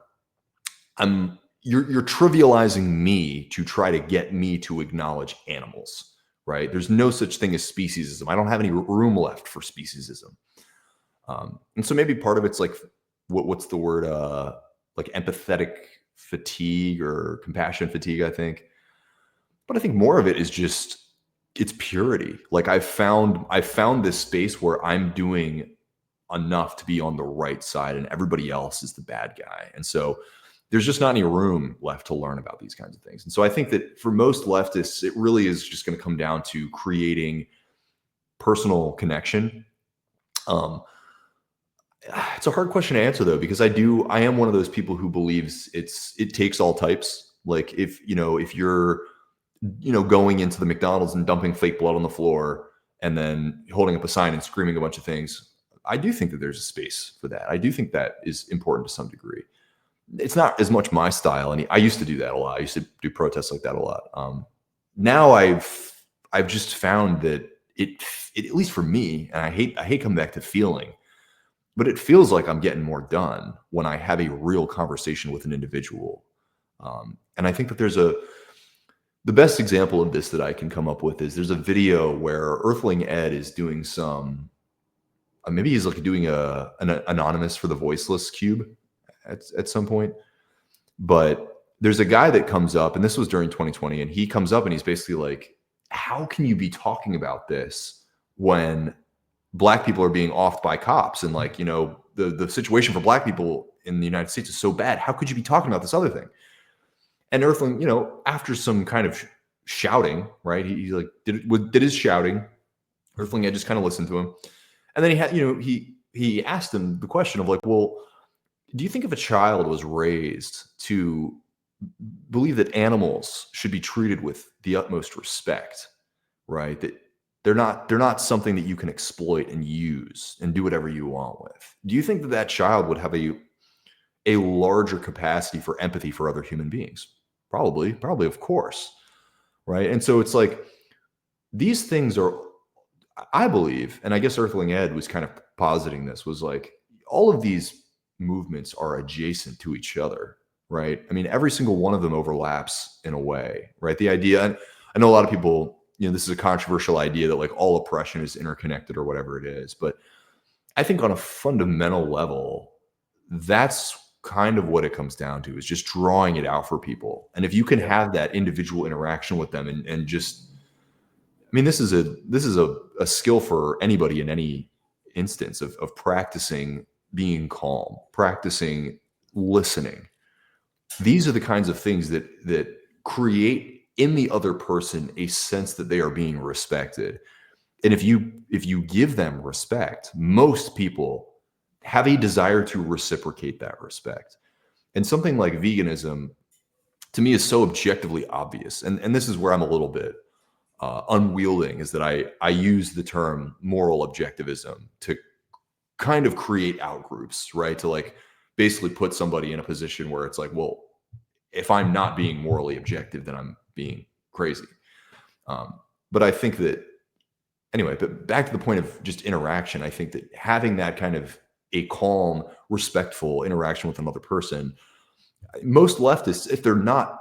You're trivializing me to try to get me to acknowledge animals, right? There's no such thing as speciesism. I don't have any room left for speciesism. And so maybe part of it's like, what's the word? Like empathetic fatigue or compassion fatigue, I think. But I think more of it is just, it's purity. Like I found this space where I'm doing enough to be on the right side and everybody else is the bad guy. And so there's just not any room left to learn about these kinds of things. And so I think that for most leftists, it really is just going to come down to creating personal connection. It's a hard question to answer though, because I am one of those people who believes it takes all types. Like if you're, going into the McDonald's and dumping fake blood on the floor and then holding up a sign and screaming a bunch of things, I do think that there's a space for that. I do think that is important to some degree. It's not as much my style. And I used to do that a lot. I used to do protests like that a lot. Now I've just found that it, at least for me, and I hate coming back to feeling, but it feels like I'm getting more done when I have a real conversation with an individual. And I think that the best example of this that I can come up with is there's a video where Earthling Ed is doing some, maybe he's like doing an anonymous for the voiceless cube at some point. But there's a guy that comes up, and this was during 2020, and he comes up and he's basically like, how can you be talking about this when Black people are being offed by cops? And like, the situation for Black people in the United States is so bad. How could you be talking about this other thing? And Earthling, after some kind of shouting, right? He like did his shouting. Earthling Ed just kind of listened to him. And then he had, he asked him the question of like, well, do you think if a child was raised to believe that animals should be treated with the utmost respect, right? That they're not something that you can exploit and use and do whatever you want with. Do you think that child would have a larger capacity for empathy for other human beings? Probably, of course, right? And so it's like, these things are, I believe, and I guess Earthling Ed was kind of positing this, was like, all of these movements are adjacent to each other, right? I mean, every single one of them overlaps in a way, right? The idea, and I know a lot of people, this is a controversial idea that like all oppression is interconnected or whatever it is, but I think on a fundamental level, that's kind of what it comes down to, is just drawing it out for people. And if you can have that individual interaction with them and just, I mean, this is a skill for anybody in any instance of practicing being calm, practicing listening. These are the kinds of things that create in the other person a sense that they are being respected. And if you give them respect, most people have a desire to reciprocate that respect. And something like veganism, to me, is so objectively obvious. And this is where I'm a little bit unwielding, is that I use the term moral objectivism to kind of create outgroups, right? To like basically put somebody in a position where it's like, well, if I'm not being morally objective, then I'm being crazy. But I think that, anyway, but back to the point of just interaction, I think that having that kind of a calm, respectful interaction with another person, most leftists, if they're not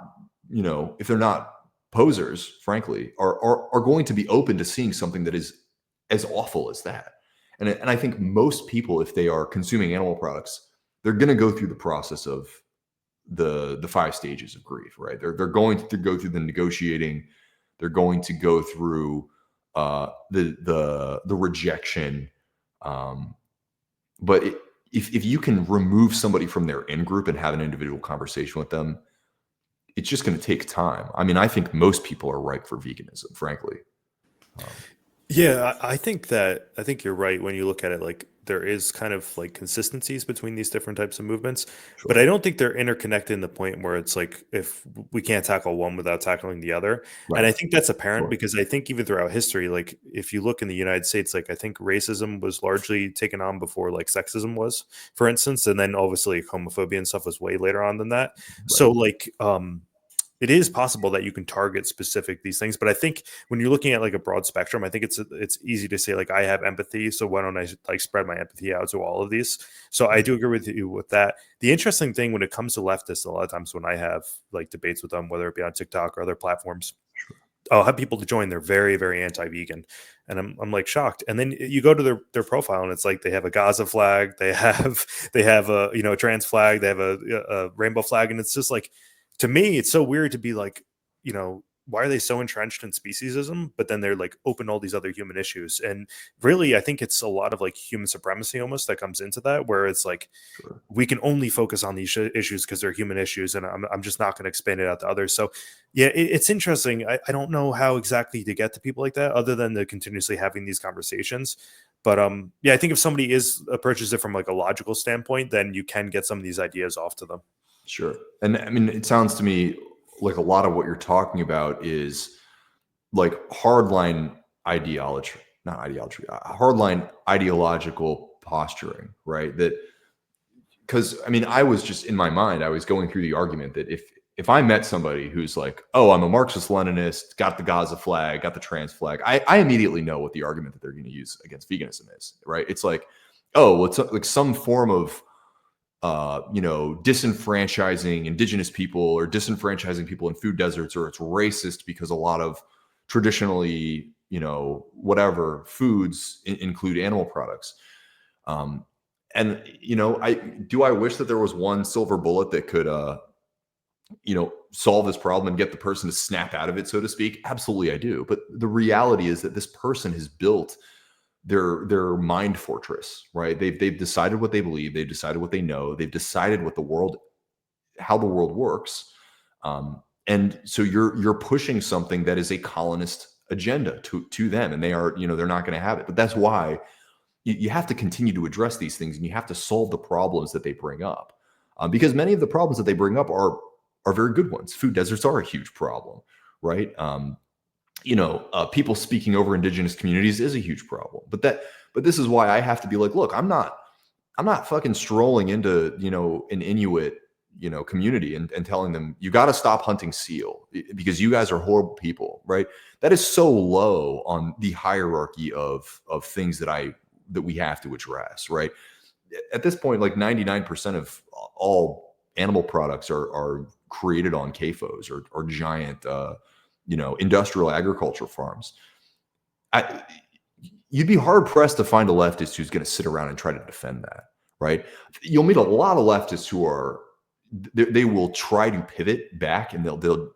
posers, frankly, are going to be open to seeing something that is as awful as that. And I think most people, if they are consuming animal products, they're going to go through the process of the 5 stages of grief, right? They're going to go through the negotiating. They're going to go through the rejection. But if you can remove somebody from their in-group and have an individual conversation with them, it's just going to take time. I mean, I think most people are ripe for veganism, frankly. Yeah, I think you're right when you look at it. Like there is kind of like consistencies between these different types of movements, but Sure. I don't think they're interconnected in the point where it's like if we can't tackle one without tackling the other. And Right. I think that's apparent Sure. because I think even throughout history, like if you look in the United States, like I think racism was largely taken on before like sexism was, for instance, and then obviously homophobia and stuff was way later on than that. Right. So like it is possible that you can target specific these things, but I think when you're looking at like a broad spectrum, I think it's easy to say like I have empathy, so why don't I like spread my empathy out to all of these? So I do agree with you with that. The interesting thing when it comes to leftists, a lot of times when I have like debates with them, whether it be on TikTok or other platforms, I'll have people to join. They're very, very anti-vegan, and I'm like shocked. And then you go to their profile, and it's like they have a Gaza flag, they have a a trans flag, they have a rainbow flag, and it's just like to me, it's so weird to be like why are they so entrenched in speciesism, but then they're like open all these other human issues, and really, I think it's a lot of like human supremacy almost that comes into that, where it's like Sure. we can only focus on these issues because they're human issues, and I'm just not going to expand it out to others. So yeah, it's interesting. I don't know how exactly to get to people like that other than the continuously having these conversations, but yeah, I think if somebody is approaches it from like a logical standpoint, then you can get some of these ideas off to them. Sure. And I mean, it sounds to me like a lot of what you're talking about is like hardline ideology, not ideology, hardline ideological posturing, right? That because I mean, I was just in my mind, I was going through the argument that if I met somebody who's like, oh, I'm a Marxist Leninist, got the Gaza flag, got the trans flag, I immediately know what the argument that they're going to use against veganism is, right? It's like, oh, well, it's like some form of disenfranchising indigenous people or disenfranchising people in food deserts, or it's racist because a lot of traditionally, whatever foods include animal products. Um, and I wish that there was one silver bullet that could, solve this problem and get the person to snap out of it, so to speak. Absolutely, I do. But the reality is that this person has built their mind fortress, right? They've decided what they believe, they've decided what they know, they've decided how the world works, and so you're pushing something that is a colonist agenda to them, and they're not going to have it. But that's why you have to continue to address these things, and you have to solve the problems that they bring up, because many of the problems that they bring up are very good ones. Food deserts are a huge problem, right? People speaking over indigenous communities is a huge problem. But this is why I have to be like, look, I'm not fucking strolling into an Inuit community and telling them you got to stop hunting seal because you guys are horrible people, right? That is so low on the hierarchy of things that we have to address, right? At this point, like 99% of all animal products are created on CAFOs or giant industrial agriculture farms. You'd be hard pressed to find a leftist who's going to sit around and try to defend that, right? You'll meet a lot of leftists who they will try to pivot back, and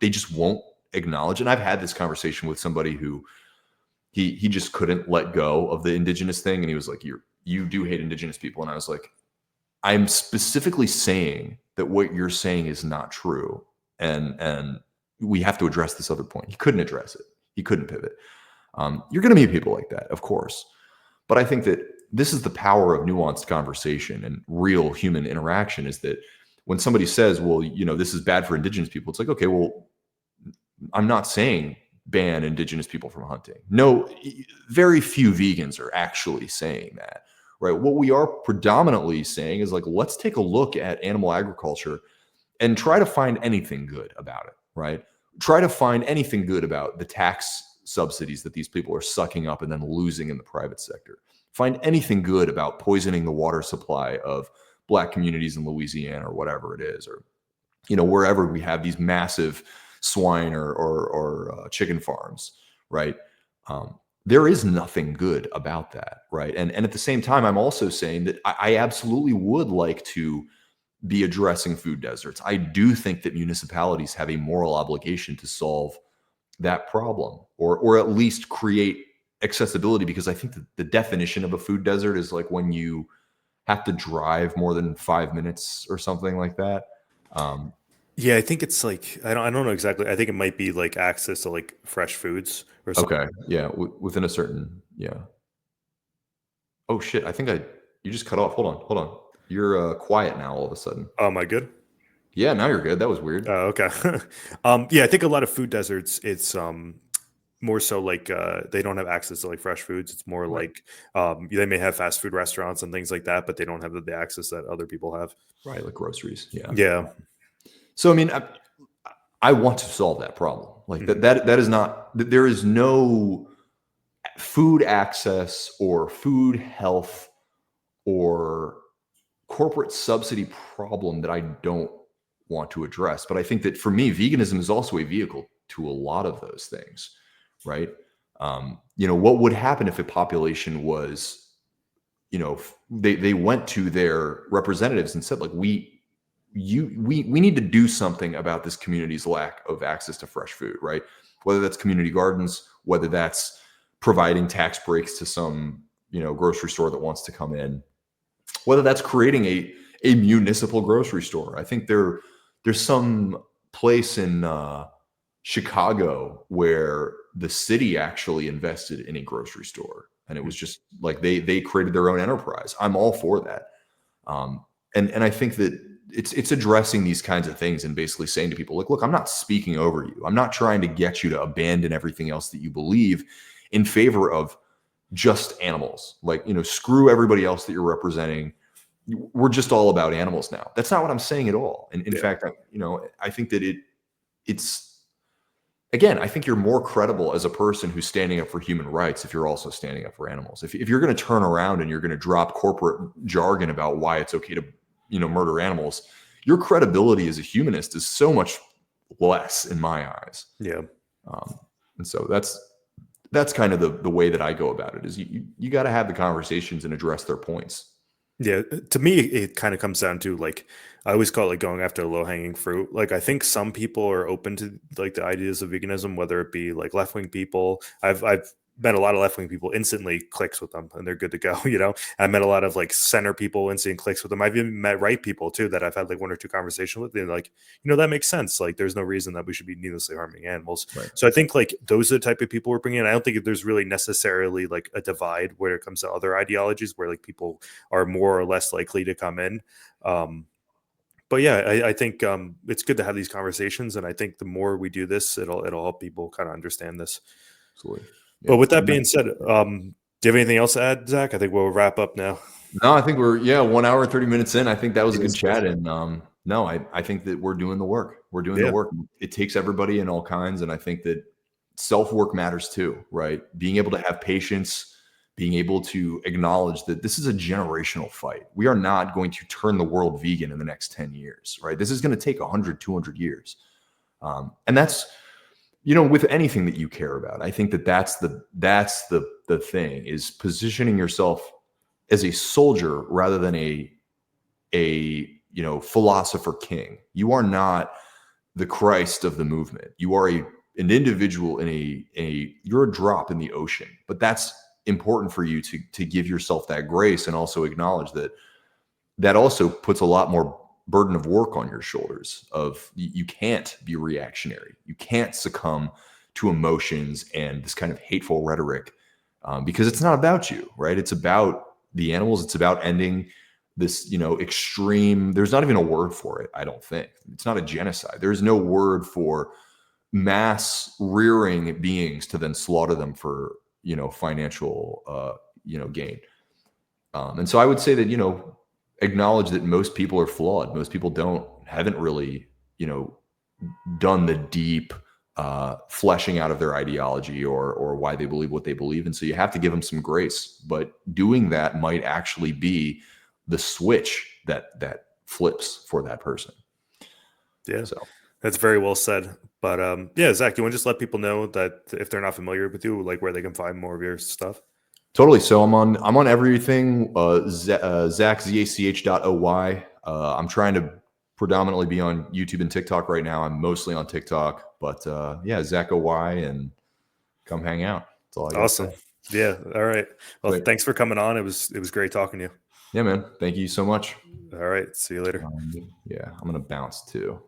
they just won't acknowledge. And I've had this conversation with somebody who he just couldn't let go of the indigenous thing, and he was like, you do hate indigenous people," and I was like, I'm specifically saying that what you're saying is not true, and we have to address this other point. He couldn't address it. He couldn't pivot. You're going to meet people like that, of course. But I think that this is the power of nuanced conversation and real human interaction, is that when somebody says, well, this is bad for indigenous people, it's like, okay, well, I'm not saying ban indigenous people from hunting. No, very few vegans are actually saying that, right? What we are predominantly saying is like, let's take a look at animal agriculture and try to find anything good about it, right? Try to find anything good about the tax subsidies that these people are sucking up and then losing in the private sector. Find anything good about poisoning the water supply of Black communities in Louisiana or whatever it is, or wherever we have these massive swine or chicken farms, right? There is nothing good about that, right? And at the same time, I'm also saying that I absolutely would like to be addressing food deserts. I do think that municipalities have a moral obligation to solve that problem, or at least create accessibility, because I think that the definition of a food desert is like when you have to drive more than 5 minutes or something like that. Um, Yeah, I think it's like I don't know exactly. I think it might be like access to like fresh foods or something. okay, yeah, within a certain Yeah. Oh shit! I think you just cut off. Hold on. You're quiet now all of a sudden. Am I good? Yeah, now you're good. That was weird. Oh, okay. Yeah, I think a lot of food deserts, it's more so like they don't have access to like fresh foods. It's more Right. like they may have fast food restaurants and things like that, but they don't have the access that other people have. Right, like groceries. Yeah. Yeah. So I mean, I want to solve that problem. Like Mhm. that is not. There is no food access or food health or corporate subsidy problem that I don't want to address. But I think that for me, veganism is also a vehicle to a lot of those things, right? What would happen if a population was, they went to their representatives and said, like, we need to do something about this community's lack of access to fresh food, right? Whether that's community gardens, whether that's providing tax breaks to some, grocery store that wants to come in, whether that's creating a municipal grocery store. I think there's some place in Chicago where the city actually invested in a grocery store, and it was just like they created their own enterprise. I'm all for that, and I think that it's addressing these kinds of things and basically saying to people, like, look, I'm not speaking over you. I'm not trying to get you to abandon everything else that you believe in favor of just animals. Like, screw everybody else that you're representing. We're just all about animals now. That's not what I'm saying at all. And in Yeah. fact, I think that it's again, I think you're more credible as a person who's standing up for human rights if you're also standing up for animals. If you're going to turn around and you're going to drop corporate jargon about why it's okay to, murder animals, your credibility as a humanist is so much less in my eyes. Yeah. And so that's kind of the way that I go about it. Is you got to have the conversations and address their points. Yeah, to me, it kind of comes down to like I always call it like going after low hanging fruit. Like I think some people are open to like the ideas of veganism, whether it be like left wing people. I've met a lot of left wing people, instantly clicks with them, and they're good to go. I met a lot of like center people, instant clicks with them. I've even met right people too that I've had like one or two conversations with. And like, that makes sense. Like, there's no reason that we should be needlessly harming animals. Right. So I think like those are the type of people we're bringing in. I don't think there's really necessarily like a divide where it comes to other ideologies where like people are more or less likely to come in. But yeah, I think it's good to have these conversations, and I think the more we do this, it'll help people kind of understand this. Absolutely. Yeah. But with that being said, do you have anything else to add, Zach? I think we'll wrap up now. No, I think we're 1 hour and 30 minutes in. I think that was a It good is good. chat, and no, I think that we're doing the work. We're doing the Yeah. work. It takes everybody in all kinds, and I think that self work matters too, right? Being able to have patience, being able to acknowledge that this is a generational fight. We are not going to turn the world vegan in the next 10 years, right? This is going to take 100, 200 years. And that's, with anything that you care about, I think that's the thing, is positioning yourself as a soldier rather than a philosopher king. You are not the Christ of the movement. You are an individual in you're a drop in the ocean. But that's important for you to give yourself that grace, and also acknowledge that also puts a lot more burden of work on your shoulders. Of you can't be reactionary. You can't succumb to emotions and this kind of hateful rhetoric, because it's not about you, right? It's about the animals. It's about ending this, extreme. There's not even a word for it. I don't think it's not a genocide. There's no word for mass rearing beings to then slaughter them for, financial, gain. And so I would say that, acknowledge that most people are flawed. Most people haven't really, done the deep fleshing out of their ideology or why they believe what they believe. And so you have to give them some grace, but doing that might actually be the switch that flips for that person. Yeah. So That's very well said. But yeah, Zach, you want to just let people know that if they're not familiar with you, like where they can find more of your stuff? totally. So I'm on everything. ZachZach.oy. I'm trying to predominantly be on YouTube and TikTok right now. I'm mostly on TikTok, but yeah, Zach OY, and come hang out. That's all I got. Awesome. Yeah. All right. Well, Great. thanks for coming on. It was great talking to you. Yeah, man. Thank you so much. All right. See you later. Yeah, I'm gonna bounce too.